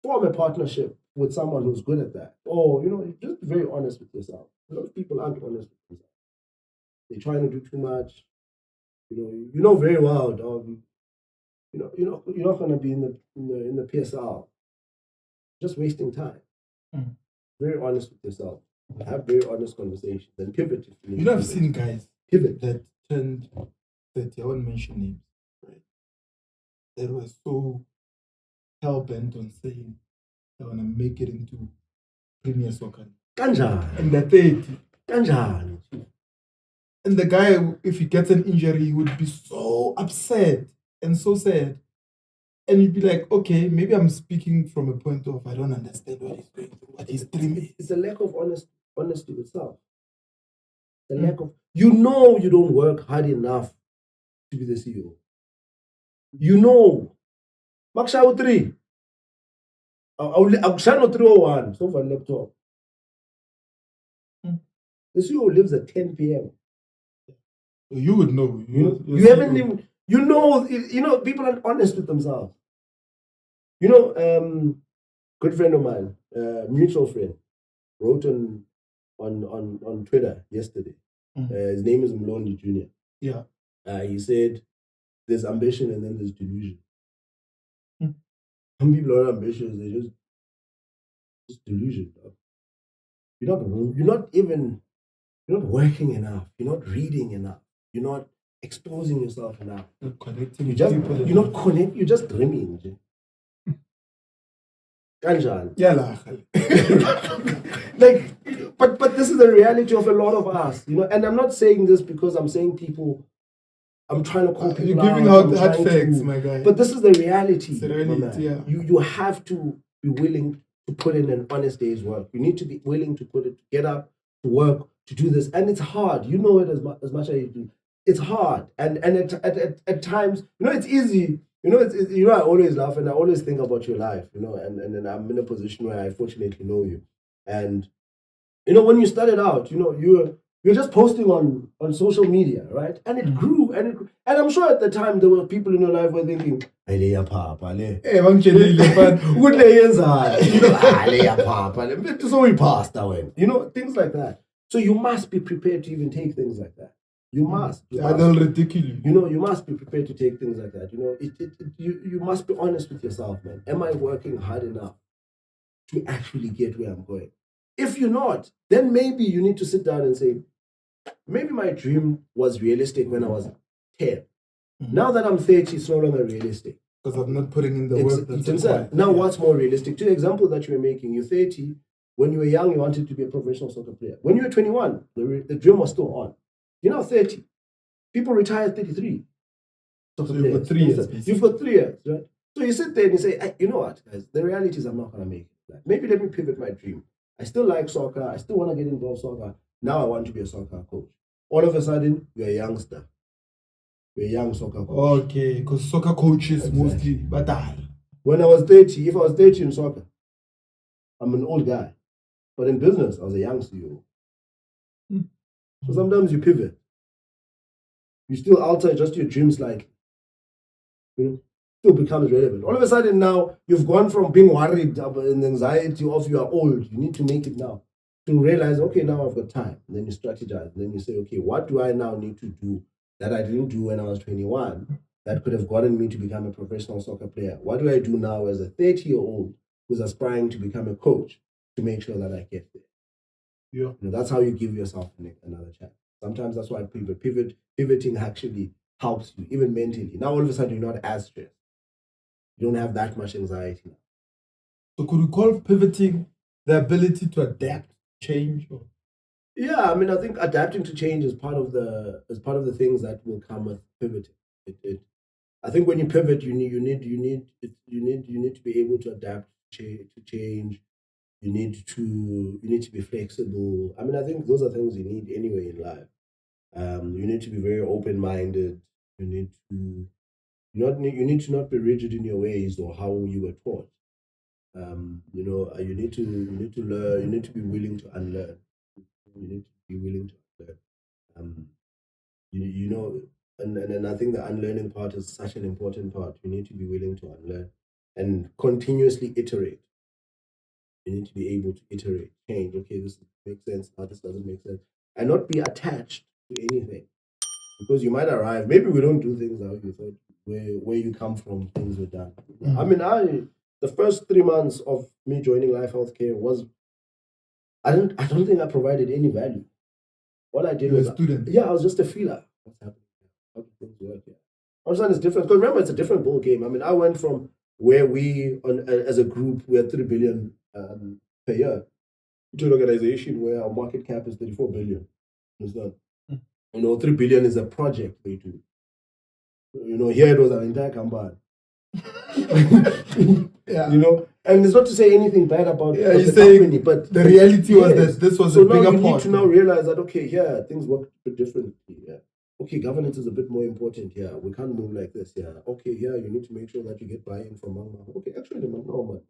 B: form a partnership with someone who's good at that. Or just be very honest with yourself. A lot of people aren't honest with themselves. They're trying to do too much. You know very well, dog. You're not gonna be in the PSL. Just wasting time.
A: Mm.
B: Very honest with yourself. Have very honest conversations and pivot. If you need
A: I've
B: to
A: seen guys
B: pivot
A: that turned 30. I won't mention names, right? That were so hell bent on saying they want to make it into Premier Soccer.
B: Kanjani.
A: And they're 30.
B: Kanjani.
A: And the guy, if he gets an injury, he would be so upset and so sad. And you'd be like, okay, maybe I'm speaking from a point of I don't understand what he's going through, what his dream is.
B: It's a lack of honesty with self. The lack of you don't work hard enough to be the CEO. Makshaw 3. I'll shine 301. So for laptop. The CEO lives at 10 p.m.
A: You would know.
B: You haven't even. People aren't honest with themselves. Good friend of mine, mutual friend, wrote on Twitter yesterday. His name is Mlondi Jr.
A: Yeah.
B: He said, "There's ambition and then there's delusion." Some people are ambitious; they just delusion. You're not working enough. You're not reading enough. You're not exposing yourself enough.
A: Not connecting
B: You're not connecting. You're just dreaming. Kanjani.
A: Yeah,
B: but this is the reality of a lot of us, and I'm not saying this because I'm saying I'm trying to call people
A: you're giving
B: out.
A: hard facts, my guy.
B: But this is the reality.
A: It's the reality, yeah.
B: You have to be willing to put in an honest day's work. You need to be willing to get up, to work, to do this. And it's hard. You know it as much as you do. It's hard. And at times, it's easy. I always laugh and I always think about your life, and then I'm in a position where I fortunately know you. And, when you started out, you're just posting on social media, right? And it grew and I'm sure at the time there were people in your life who were thinking, so we passed that way. Things like that. So you must be prepared to even take things like that. You must.
A: They'll ridicule you.
B: You must be prepared to take things like that. You must be honest with yourself, man. Am I working hard enough to actually get where I'm going? If you're not, then maybe you need to sit down and say, maybe my dream was realistic when I was 10. Now that I'm 30, it's no longer realistic.
A: Because I'm not putting in the work that's required.
B: Now what's more realistic? To the example that you were making, you're 30. When you were young, you wanted to be a professional soccer player. When you were 21, the dream was still on. You're now 30. People retire at 33.
A: So you've got 3 years.
B: You've got 3 years, right? So you sit there and you say, hey, you know what, guys? The reality is I'm not going to make it. Maybe let me pivot my dream. I still like soccer. I still want to get involved in soccer. Now I want to be a soccer coach. All of a sudden, you're a youngster. You're a young soccer coach.
A: Okay, because soccer coaches mostly, but
B: when I was 30, if I was 30 in soccer, I'm an old guy. But in business, I was a young CEO. So sometimes you pivot. You still alter just your dreams slightly. Still becomes relevant. All of a sudden now, you've gone from being worried and anxiety of you are old. You need to make it now. To realize, okay, now I've got time. And then you strategize. And then you say, okay, what do I now need to do that I didn't do when I was 21 that could have gotten me to become a professional soccer player? What do I do now as a 30-year-old who's aspiring to become a coach to make sure that I get there?
A: Yeah.
B: That's how you give yourself another chance. Sometimes that's why pivoting actually helps you, even mentally. Now all of a sudden you're not as stressed. You don't have that much anxiety now.
A: So could we call pivoting the ability to adapt change? Or?
B: Yeah, I mean, I think adapting to change is part of the things that will come with pivoting. I think when you pivot, you need to be able to adapt to change. You need to be flexible. I mean, I think those are things you need anyway in life. You need to be very open minded. You need to you need to not be rigid in your ways or how you were taught. You need to learn. You need to be willing to unlearn. You need to be willing to unlearn. Um, you know, and I think the unlearning part is such an important part. You need to be willing to unlearn and continuously iterate. You need to be able to iterate, change. Okay, this makes sense. Now this doesn't make sense, and not be attached to anything because you might arrive. Maybe we don't do things how you thought. Where you come from, things were done. I mean, the first 3 months of me joining Life Healthcare was I don't think I provided any value. All I did
A: You were
B: was
A: a student.
B: yeah, I was just a feeler. What's happening? How do things work here? Understand it's different because remember it's a different ball game. I mean, I went from where we as a group we had 3 billion per year to an organization where our market cap is 34 billion. Understand? 3 billion is a project they do. Here it was an entire company.
A: Yeah.
B: And it's not to say anything bad about
A: Yeah,
B: the
A: you're saying
B: company, but
A: the reality was
B: yes.
A: that this was
B: So
A: a
B: now
A: bigger
B: you need
A: part.
B: to now realize that okay, yeah, things work a bit differently. Yeah. Okay, governance is a bit more important here. We can't move like this. Yeah. Okay, yeah, you need to make sure that you get buy-in from Mama. Okay, actually, no, man.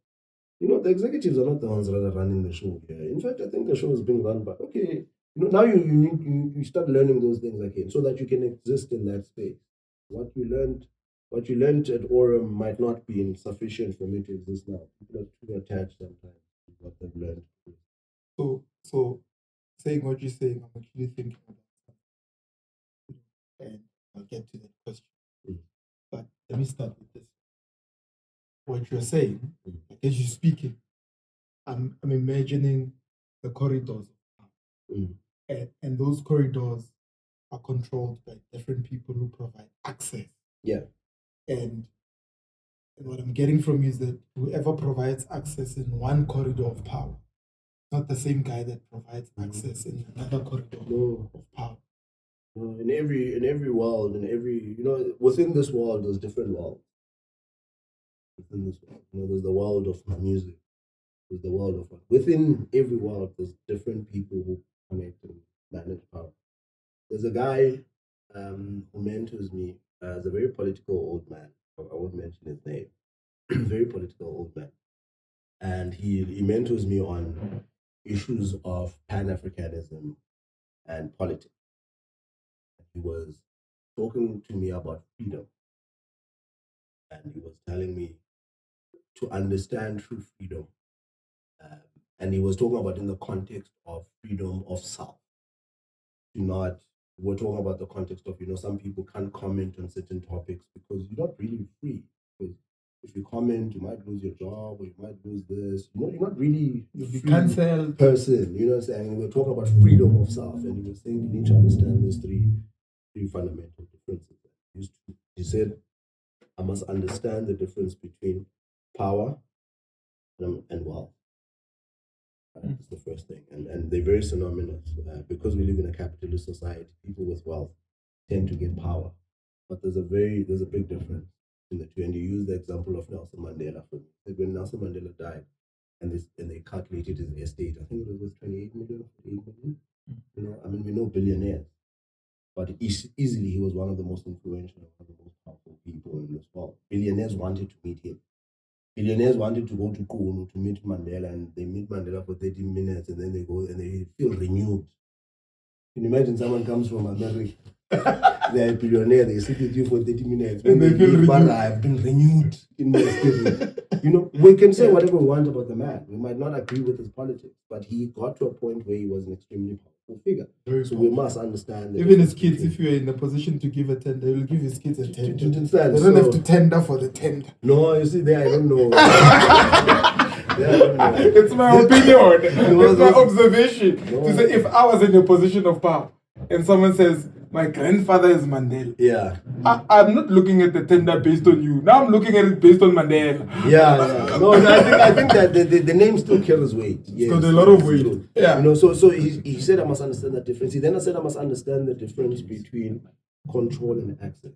B: The executives are not the ones that are running the show here. In fact, I think the show is being run by okay. Now you start learning those things again so that you can exist in that space. What you learned at Orem might not be sufficient for me to exist now. People are too attached sometimes to what they've learned.
A: So saying what you're saying, I'm actually thinking about something. And I'll get to that question. But let me start with this. What you're saying, as you're speaking, I'm imagining the corridors. And those corridors are controlled by different people who provide access.
B: Yeah.
A: And what I'm getting from you is that whoever provides access in one corridor of power, not the same guy that provides access in another corridor of power.
B: In every world, within this world, there's different worlds. Within this world, there's the world of music. There's the world of within every world, there's different people who connect and manage power. There's a guy who mentors me as a very political old man. I won't mention his name. Very political old man, and he mentors me on issues of Pan-Africanism and politics. He was talking to me about freedom, and he was telling me to understand true freedom, and he was talking about in the context of freedom of self. We're talking about the context of some people can't comment on certain topics because you're not really free. Because if you comment, you might lose your job or you might lose this. You're not really
A: You'll be
B: free
A: cancelled.
B: person. You know what I'm saying? We're talking about freedom of self, and he was saying you need to understand these three fundamental differences. He said, I must understand the difference between power and wealth. That's the first thing. And they're very synonymous. Because we live in a capitalist society, people with wealth tend to get power. But there's a big difference in the two. And you use the example of Nelson Mandela for me. When Nelson Mandela died and they calculated his estate, I think it was worth 28 million, 8 million. We know billionaires. But easily he was one of the most influential, one of the most powerful people in this world. Billionaires wanted to meet him. Billionaires wanted to go to Kunu to meet Mandela, and they meet Mandela for 30 minutes, and then they go and they feel renewed. Can you imagine someone comes from America? They're a billionaire, they sit with you for 30 minutes,
A: and they feel renewed.
B: I've been renewed in my spirit. We can say whatever we want about the man. We might not agree with his politics, but he got to a point where he was an extremely powerful figure. We must understand that.
A: Even his kids, if you're in a position to give a tender, they will give his kids a tender.
B: They
A: don't have to tender for the tender.
B: No, you see, there I don't know.
A: It's my opinion. It's my observation. To say, if I was in a position of power and someone says, my grandfather is Mandela.
B: Yeah.
A: I'm not looking at the tender based on you. Now I'm looking at it based on Mandela.
B: Yeah. No, I think that the name still carries weight.
A: It's got a lot of weight.
B: True.
A: Yeah.
B: You know, so he said I must understand the difference. He then said I must understand the difference between control and access.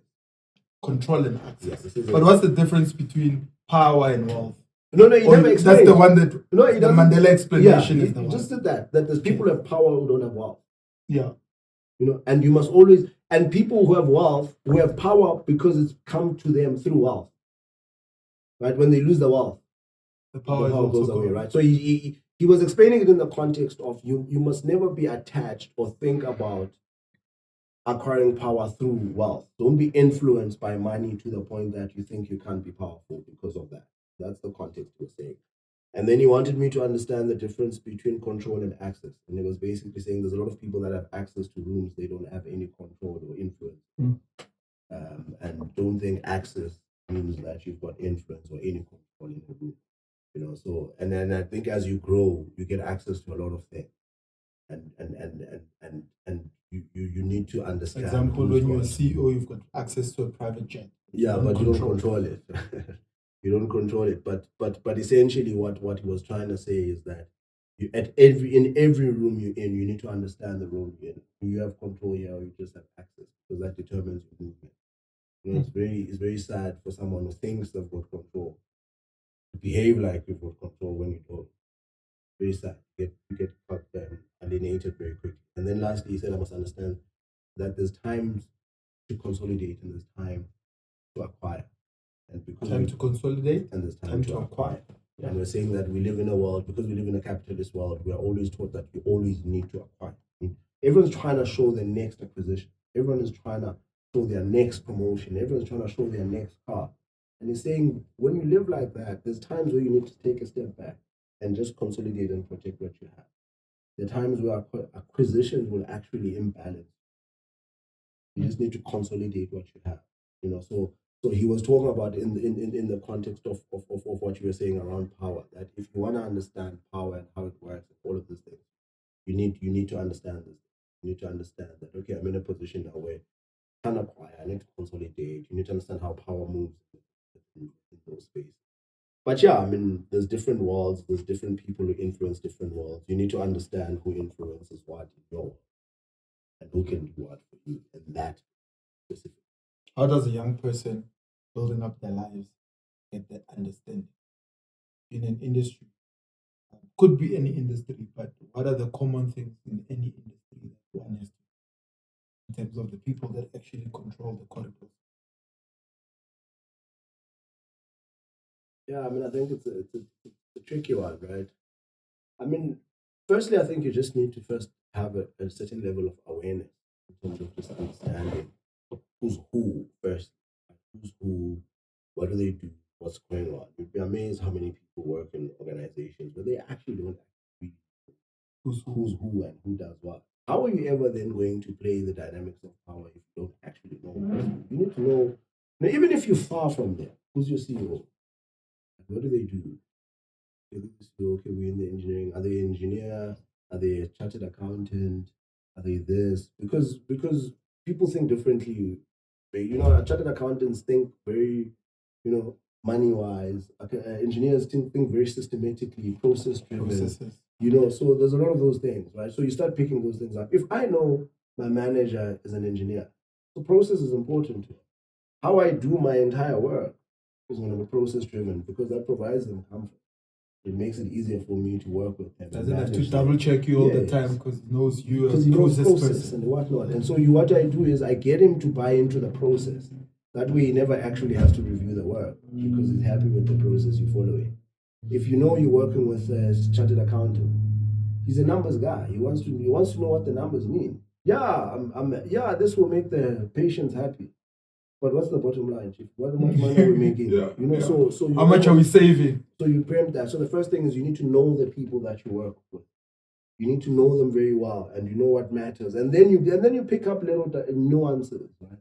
A: Control and access.
B: Yes,
A: but what's the difference between power and wealth?
B: No, he never explained.
A: That's the one that
B: the
A: Mandela explanation is the
B: he
A: one.
B: just did that there's people have power who don't have wealth.
A: Yeah.
B: You know, and you must always, and people who have wealth, who have power because it's come to them through wealth. Right? When they lose the wealth,
A: the power
B: goes away, right? So he was explaining it in the context of you must never be attached or think about acquiring power through wealth. Don't be influenced by money to the point that you think you can't be powerful because of that. That's the context he was saying. And then he wanted me to understand the difference between control and access. And he was basically saying there's a lot of people that have access to rooms they don't have any control or influence. And don't think access means that you've got influence or any control in the room. You know, so and then I think as you grow, you get access to a lot of things. And you need to understand.
A: For example, when you're a CEO, you've got access to a private jet.
B: Yeah, but you don't control it. You don't control it. But essentially what he was trying to say is that you in every room you're in, you need to understand the room you're in. Do you have control here or you just have access? Because that determines your movement. You know, it's very sad for someone who thinks they've got control to behave like you've got control when you don't. Very sad. You get alienated very quickly. And then lastly, he said, I must understand that there's times to consolidate and there's time to acquire. And because
A: time to consolidate
B: and there's time to acquire. Yeah. And we're saying that we live in a world, because we live in a capitalist world, we are always taught that you always need to acquire. Everyone's trying to show their next acquisition. Everyone is trying to show their next promotion. Everyone's trying to show their next car. And he's saying, when you live like that, there's times where you need to take a step back and just consolidate and protect what you have. There are times where acquisitions will actually imbalance. You just need to consolidate what you have. You know, so he was talking about in the context of what you were saying around power, that if you want to understand power and how it works, all of these things, you need to understand this. You need to understand that, okay, I'm in a position now where I can acquire, I need to consolidate. You need to understand how power moves in those spaces. But yeah, I mean, there's different worlds, there's different people who influence different worlds. You need to understand who influences what in your world and who can do what for you in that specific.
A: How does a young person building up their lives get that understanding in an industry? Could be any industry, but what are the common things in any industry that one has to, in terms of the people that actually control the corridors?
B: Yeah, I mean, I think it's a tricky one, right? I mean, firstly, I think you just need to first have a certain level of awareness in terms of just understanding who's who first, who's who, what do they do, what's going on. You'd be amazed how many people work in organizations where they actually don't agree who's who and who does what. How are you ever then going to play the dynamics of power if you don't actually know? You need to know, now, even if you're far from there, who's your CEO? What do they do? Okay, we're in the engineering. Are they an engineer? Are they a chartered accountant? Are they this? Because people think differently. You know, chartered accountants think very, money wise. Engineers think very systematically, process driven. You know, so there's a lot of those things, right? So you start picking those things up. If I know my manager is an engineer, the process is important. How I do my entire work is going to be process driven because that provides them comfort. It makes it easier for me to work with them.
A: Doesn't have to double check you all the time because he knows you as a process person
B: and whatnot. And so what I do is I get him to buy into the process. That way he never actually has to review the work because he's happy with the process you're following. If you know you're working with a chartered accountant, he's a numbers guy. He wants to know what the numbers mean. Yeah, this will make the patients happy. But what's the bottom line, Chief? What much money are we making? So
A: how much are we saving?
B: So you preempt that. So the first thing is you need to know the people that you work with. You need to know them very well, and you know what matters. And then you pick up little nuances, right?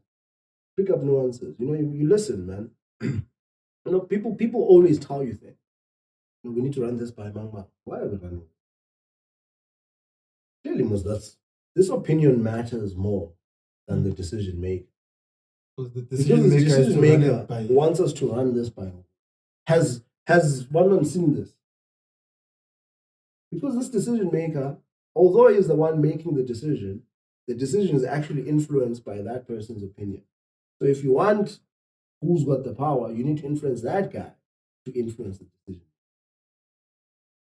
B: Pick up nuances. You listen, man. People always tell you things. We need to run this by Mama. Why are we running? Clearly, this opinion matters more than the decision maker.
A: Because the
B: Because
A: decision
B: the
A: maker has
B: decision
A: to run
B: maker
A: it by.
B: wants us to run this by. Has one seen this? Because this decision maker, although he is the one making the decision is actually influenced by that person's opinion. So if you want who's got the power, you need to influence that guy to influence the decision.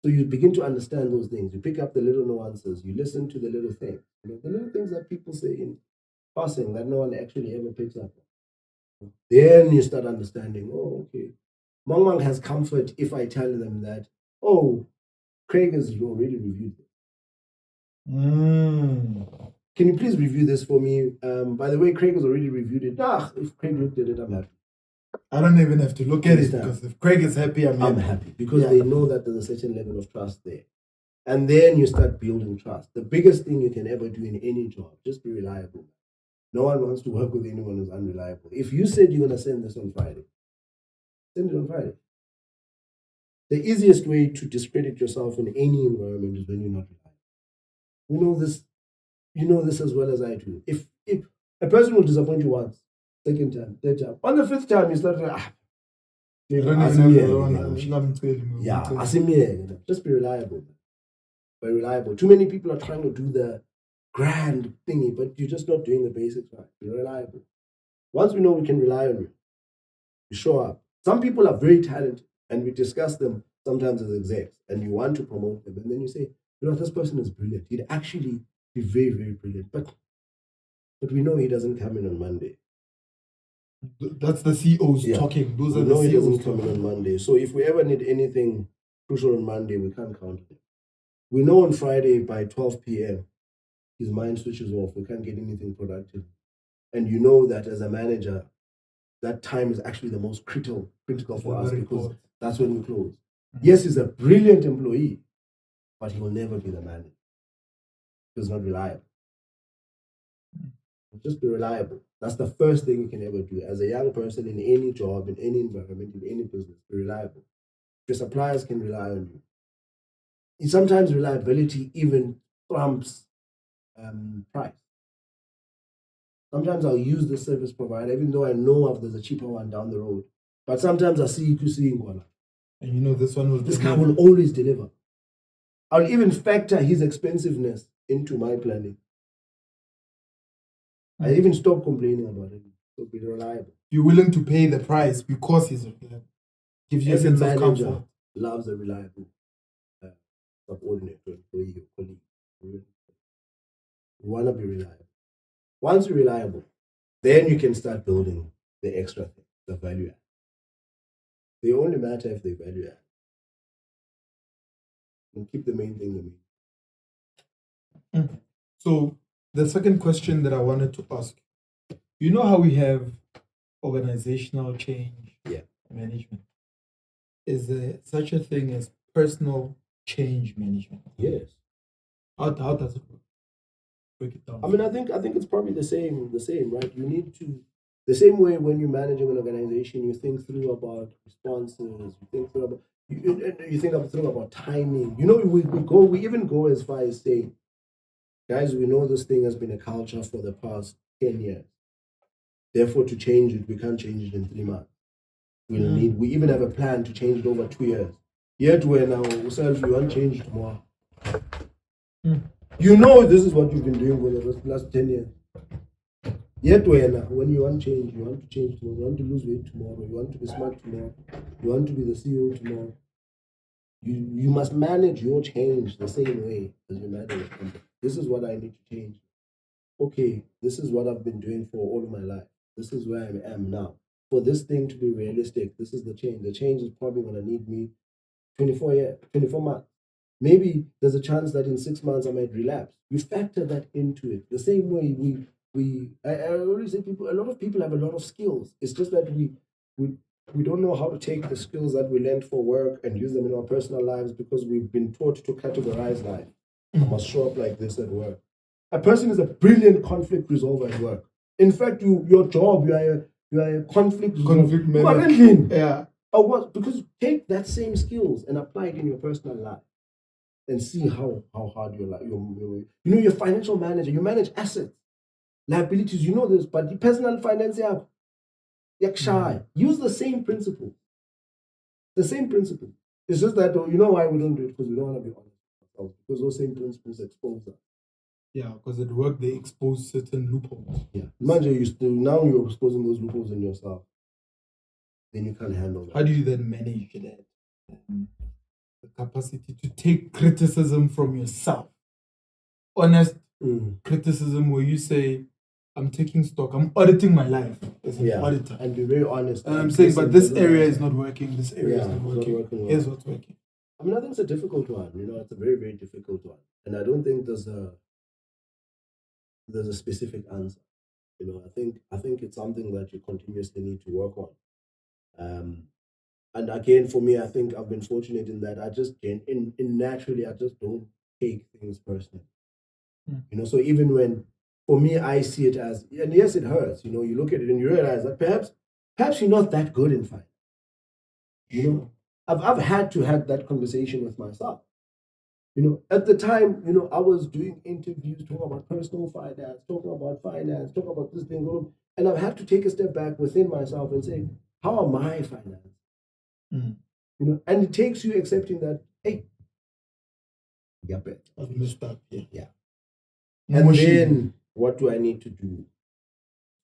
B: So you begin to understand those things. You pick up the little nuances. You listen to the little things. The little things that people say in passing that no one actually ever picks up on. Then you start understanding, oh, okay. Mangmang has comfort if I tell them that, oh, Craig has already reviewed it. Can you please review this for me? By the way, Craig has already reviewed it. If Craig looked at it, I'm happy.
A: I don't even have to look at it because if Craig is happy, I'm
B: happy because they know that there's a certain level of trust there. And then you start building trust. The biggest thing you can ever do in any job, just be reliable. No one wants to work with anyone who's unreliable. If you said you're going to send this on Friday, send it on Friday. The easiest way to discredit yourself in any environment is when you're not reliable. You know this as well as I do. If a person will disappoint you once, second time, third time, on the fifth time, you start just be reliable. Be reliable. Too many people are trying to do the grand thingy, but you're just not doing the basics right. Be reliable. Once we know we can rely on you, you show up. Some people are very talented, and we discuss them sometimes as execs, and you want to promote them, and then you say, this person is brilliant. He'd actually be very, very brilliant, but we know he doesn't come in on Monday.
A: That's the CEOs talking. Those are the CEOs.
B: He doesn't come in on Monday. So if we ever need anything crucial on Monday, we can't count on it. We know on Friday by 12 p.m. his mind switches off. We can't get anything productive. And you know that as a manager, that time is actually the most critical for us because that's when we close. Yes, he's a brilliant employee, but he will never be the manager. He's not reliable. Just be reliable. That's the first thing you can ever do. As a young person in any job, in any environment, in any business, be reliable. Your suppliers can rely on you. And sometimes reliability even trumps price. Sometimes I'll use the service provider, even though I know there's a cheaper one down the road. But sometimes I see QC in Kuala.
A: And this
B: guy will always deliver. I'll even factor his expensiveness into my planning. I even stop complaining about it. So be reliable.
A: You're willing to pay the price because he's reliable. Gives you a sense of comfort.
B: Loves a reliable subordinate or employee or colleague. You want to be reliable. Once you're reliable, then you can start building the extra thing, the value add. They only matter if they value add. And keep the main thing the main.
A: So the second question that I wanted to ask, you know how we have organizational change management? Is there such a thing as personal change management?
B: Yes.
A: How does it work? Break it down.
B: I think it's probably the same, right? You need to the same way when you're managing an organization, you think through about responses, you think through about timing. We even go as far as saying, guys, we know this thing has been a culture for the past 10 years. Therefore, to change it, we can't change it in 3 months. We even have a plan to change it over 2 years. Yet we're now ourselves, we want change tomorrow. You know this is what you've been doing for the last 10 years. Yet when you want change, you want to change tomorrow, you want to lose weight tomorrow, you want to be smart tomorrow, you want to be the CEO tomorrow. You must manage your change the same way as you manage your company. This is what I need to change. Okay, this is what I've been doing for all of my life. This is where I am now. For this thing to be realistic, this is the change. The change is probably going to need me 24 months. Maybe there's a chance that in 6 months I might relapse. You factor that into it. The same way I always say a lot of people have a lot of skills. It's just that we don't know how to take the skills that we learned for work and use them in our personal lives because we've been taught to categorize life. I must show up like this at work. A person is a brilliant conflict resolver at work. In fact, your job, you are a conflict
A: manager. Yeah.
B: Because take that same skills and apply it in your personal life and see how hard your life. Your financial manager, you manage assets. liabilities, you know this, but the personal finance, shy. Use the same principle. The same principle. It's just that, you know why we don't do it? Because we don't want to be honest with ourselves. Because those same principles expose us.
A: Yeah, because at work they expose certain loopholes.
B: Yeah. Imagine now you're exposing those loopholes in yourself. Then you can't handle that.
A: How do you then manage that? The capacity to take criticism from yourself. Honest criticism where you say, I'm taking stock, I'm auditing my life as an auditor.
B: And be very honest.
A: And I'm saying, but this area is not working, this area is not working.
B: Well.
A: Here's what's working.
B: I mean, I think it's a difficult one. It's a very, very difficult one. And I don't think there's a specific answer. I think it's something that you continuously need to work on. And again, for me, I think I've been fortunate in that I just naturally I just don't take things personally. So even when, for me, I see it as, and yes, it hurts. You look at it and you realize that perhaps you're not that good in finance. I've had to have that conversation with myself. At the time, I was doing interviews, talking about personal finance, talking about this thing, and I've had to take a step back within myself and say, how am I finance? And it takes you accepting that, hey,
A: I've messed up.
B: Yeah. And then what do I need to do to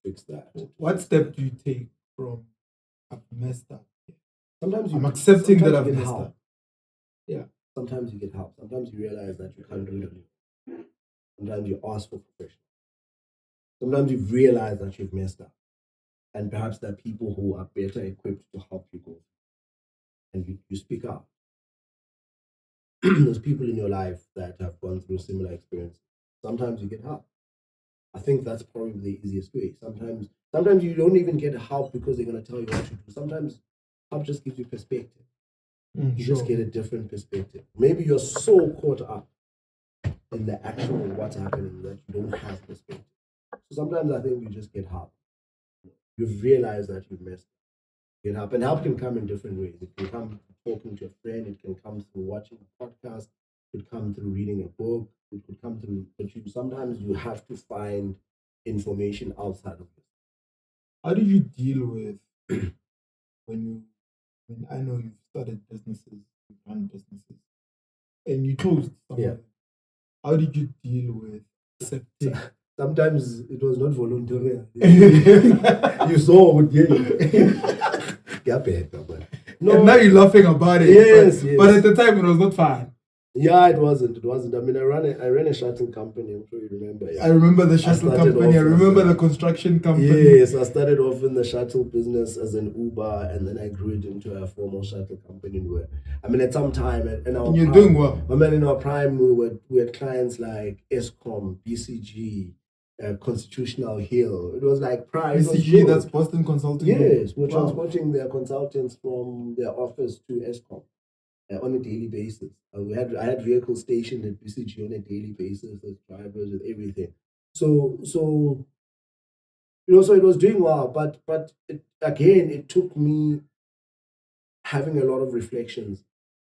B: fix that?
A: What step do you take from I've messed up?
B: Sometimes
A: I'm accepting that I've
B: get
A: messed
B: help.
A: up. Yeah.
B: Sometimes you get help. Sometimes you realize that you can't do it alone. Sometimes you ask for professional. Sometimes you realize that you've messed up. And perhaps there are people who are better equipped to help you go. And you speak up. There's people in your life that have gone through similar experiences. Sometimes you get help. I think that's probably the easiest way. Sometimes you don't even get help because they're going to tell you what to do. Sometimes help just gives you perspective. You just get a different perspective. Maybe you're so caught up in the actual what's happening that you don't have perspective. So sometimes I think you just get help. You've realized that you've messed up. Get help. And help can come in different ways. It can come through talking to a friend. It can come through watching a podcast. It could come through reading a book. It could come through, but sometimes you have to find information outside of it.
A: How do you deal with when I know you've started businesses, you've run businesses, and you closed some of them. How did you deal with accepting?
B: Sometimes it was not voluntary. You saw what
A: No, and now you're laughing about it.
B: Yes,
A: but at the time it was not fun.
B: Yeah, it wasn't. I mean, I ran a shuttle company. I'm sure you remember. Yeah.
A: I remember the shuttle company. I remember the construction company.
B: Yes, I started off in the shuttle business as an Uber, and then I grew it into a formal shuttle company. Where, I mean, at some time, and
A: you're doing well.
B: I mean, in our prime, we had clients like Eskom, BCG, Constitutional Hill. It was like prime.
A: BCG, that's Boston Consulting.
B: Yes, we're transporting their consultants from their office to Eskom. On a daily basis. I had vehicles stationed at BCG on a daily basis with drivers, with everything. So so it was doing well, but it took me having a lot of reflections.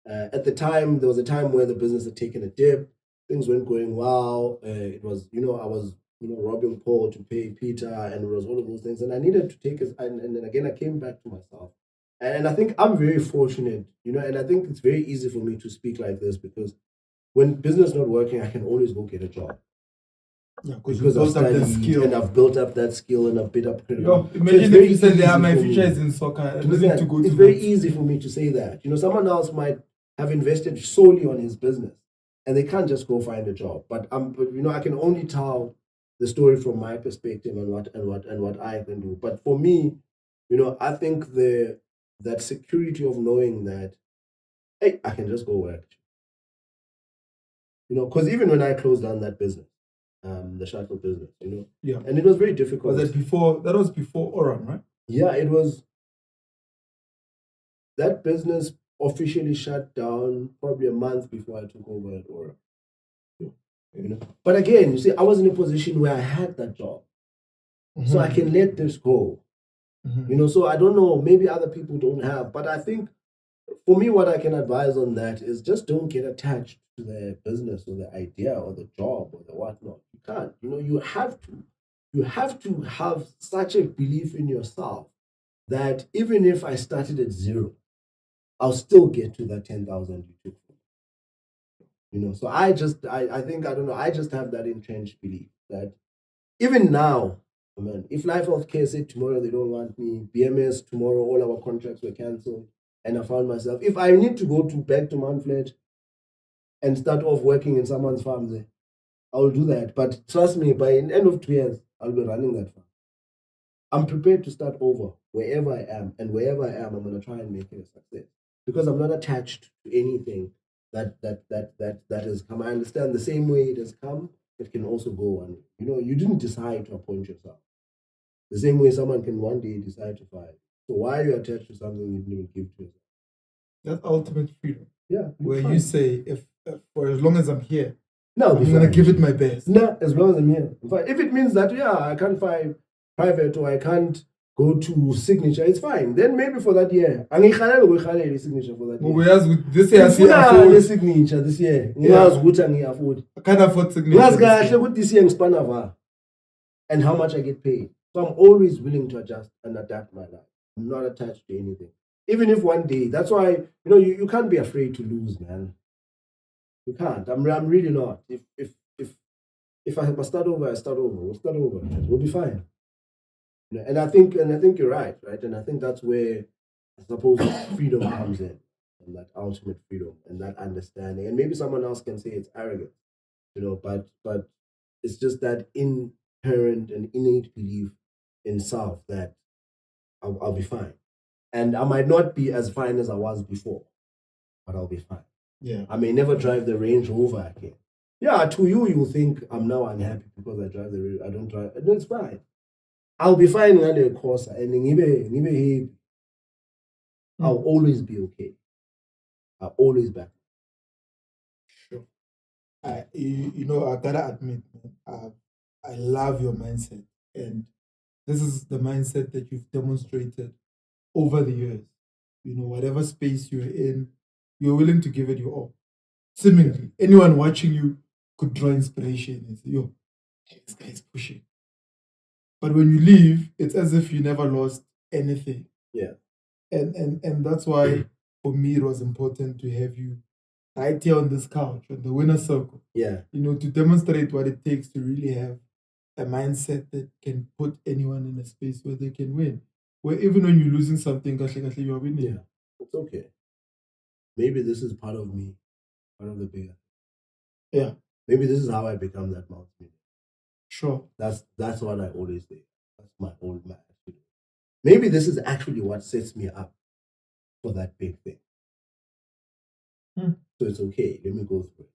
B: At the time, there was a time where the business had taken a dip. Things weren't going well. It was, I was, robbing Paul to pay Peter, and it was all of those things. And I needed to take it. And then again, I came back to myself. And I think I'm very fortunate, and I think it's very easy for me to speak like this because when business is not working, I can always go get a job.
A: Yeah, because I've studied that skill.
B: And I've built up that skill and I've built up credibility.
A: Imagine if you said, my future is in soccer.
B: It's very easy for me to say that. Someone else might have invested solely on his business and they can't just go find a job. But I can only tell the story from my perspective and what I can do. But for me, I think that security of knowing that, hey, I can just go work. Because even when I closed down that business, the shuttle business,
A: yeah,
B: and it was very difficult.
A: Was that was before Oran, right?
B: Yeah, it was. That business officially shut down probably a month before I took over at Oran. But again, you see, I was in a position where I had that job, so I can let this go. So I don't know, maybe other people don't have, but I think for me, what I can advise on that is just don't get attached to the business or the idea or the job or the whatnot. You can't, you have to. you have to have such a belief in yourself that even if I started at zero, I'll still get to that 10,000 you took from me. So I think, I don't know, I just have that entrenched belief that even now, man, if Life Healthcare said tomorrow they don't want me, BMS tomorrow all our contracts were cancelled, and I found myself, if I need to go back to Mount Fletch and start off working in someone's farm there, I'll do that. But trust me, by the end of 2 years, I'll be running that farm. I'm prepared to start over wherever I am, and wherever I am, I'm gonna try and make it a success because I'm not attached to anything that has come. I understand the same way it has come, it can also go on. You didn't decide to appoint yourself. The same way someone can one day decide to fire. So why are you attached to something you didn't even give to yourself?
A: That's ultimate freedom.
B: Yeah.
A: Where you say, if for as long as I'm here,
B: no,
A: I'm gonna give it my best.
B: No, as long as I'm here. If it means that I can't find private or I can't go to signature, it's fine. Then maybe for that year, I'm going signature for that year.
A: Whereas with this year, I
B: afford signature this year.
A: Yeah.
B: I
A: can't afford signature.
B: This year and how much I get paid. So I'm always willing to adjust and adapt my life. I'm not attached to anything. Even if one day, that's why you can't be afraid to lose, man. You can't. I'm really not. If I must start over, I start over. We'll start over. We'll be fine. And I think you're right? And I think that's where I suppose freedom comes in, and that ultimate freedom and that understanding. And maybe someone else can say it's arrogant, but it's just that inherent and innate belief in self that I'll be fine. And I might not be as fine as I was before, but I'll be fine.
A: Yeah.
B: I may never drive the Range Rover again. Yeah, to you think I'm now unhappy because I drive the Range. I don't drive. No, it's fine. I'll be fine on the course, and I'll always be okay. I'll always be.
A: Sure. I gotta admit, man, I love your mindset, and this is the mindset that you've demonstrated over the years. Whatever space you're in, you're willing to give it your all. Seemingly, anyone watching you could draw inspiration and say, "Yo, this guy is pushing." But when you leave, it's as if you never lost anything.
B: Yeah.
A: And that's why for me it was important to have you right here on this couch, on the winner's circle.
B: Yeah.
A: To demonstrate what it takes to really have a mindset that can put anyone in a space where they can win. Where even when you're losing something, you're winning.
B: Yeah. It's okay. Maybe this is part of me, part of the bigger.
A: Yeah.
B: Maybe this is how I become that multi-millionaire.
A: Sure.
B: That's what I always say. That's my old man. Maybe this is actually what sets me up for that big thing. So it's okay. Let me go through it.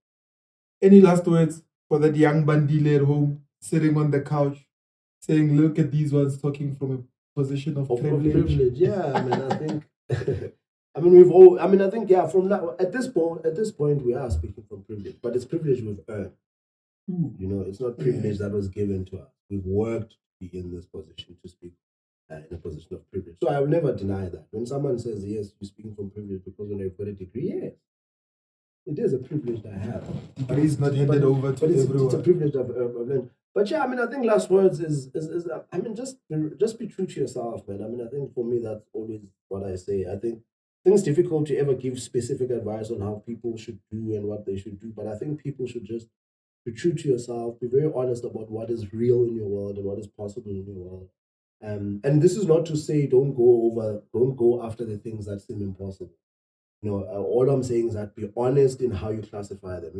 A: Any last words for that young Bandile at home, sitting on the couch, saying, "Look at these ones talking from a position of privilege."
B: Yeah, I mean, I think. I think, yeah. From that, at this point, we are speaking from privilege, but it's privilege we've earned. It's not privilege that was given to us. We've worked to be in this position to speak in a position of privilege. So I will never deny that. When someone says, "Yes, you're speaking from privilege because when I've got a degree," yes, it is a privilege that I have.
A: But it's not handed over to everyone.
B: It's a privilege I've learned. But yeah, I think last words is just be true to yourself, man. I think for me that's always what I say. I think it's difficult to ever give specific advice on how people should do and what they should do, but I think people should just be true to yourself, be very honest about what is real in your world and what is possible in your world. And this is not to say don't go after the things that seem impossible. All I'm saying is that be honest in how you classify them.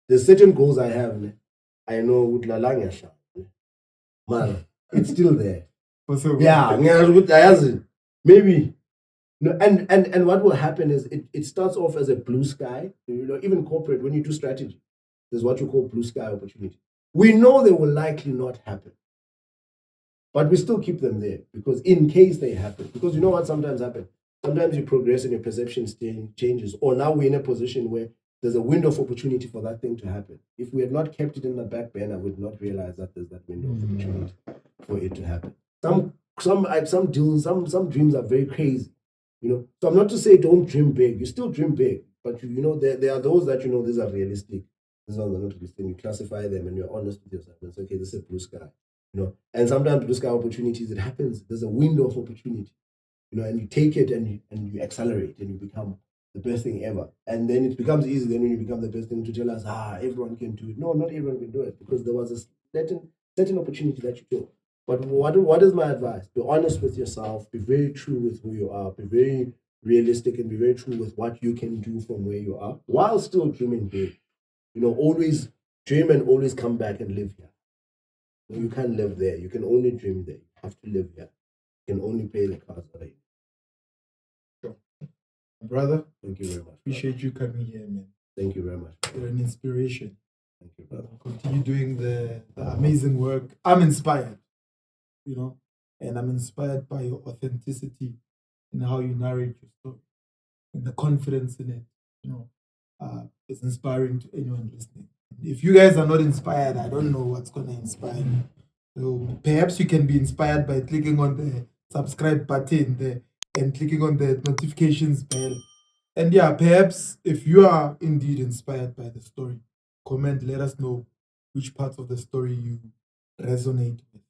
B: There's certain goals I have. I know with Lalanga, man, it's still there. Yeah, maybe. And what will happen is it starts off as a blue sky. Even corporate, when you do strategy, there's what you call blue sky opportunity. We know they will likely not happen, but we still keep them there because in case they happen. Because you know what sometimes happens? Sometimes you progress and your perception changes. Or now we're in a position where there's a window of opportunity for that thing to happen. If we had not kept it in the back burner, we would not realize that there's that window of opportunity for it to happen. Some deals, some dreams are very crazy. So I'm not to say don't dream big. You still dream big, but there are those that these are realistic. These ones are not realistic. You classify them and you're honest with yourself. It's okay. This is a blue sky. And sometimes those kind of opportunities, it happens. There's a window of opportunity, and you take it and you accelerate and you become the best thing ever. And then it becomes easy then when you become the best thing to tell us, everyone can do it. No, not everyone can do it because there was a certain opportunity that you took. But what is my advice? Be honest with yourself, be very true with who you are, be very realistic and be very true with what you can do from where you are while still dreaming big. Always dream and always come back and live here. You can't live there. You can only dream there. You have to live here. You can only pay the cards right.
A: Sure. Brother,
B: thank you very much.
A: Appreciate you coming here, man.
B: Thank you very much.
A: You're an inspiration.
B: Thank you, brother.
A: Continue doing the amazing work. I'm inspired, and I'm inspired by your authenticity in how you narrate your story and the confidence in it. It's inspiring to anyone listening. If you guys are not inspired, I don't know what's going to inspire you. So perhaps you can be inspired by clicking on the subscribe button there and clicking on the notifications bell. And yeah, perhaps if you are indeed inspired by the story, comment, let us know which parts of the story you resonate with.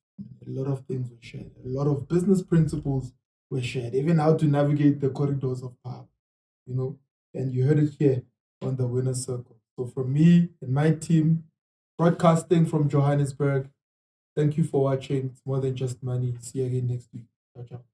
A: A lot of things were shared, a lot of business principles were shared, even how to navigate the corridors of power, and you heard it here on the Winner's Circle. So from me and my team, broadcasting from Johannesburg, thank you for watching. It's more than just money. See you again next week. Ciao, ciao.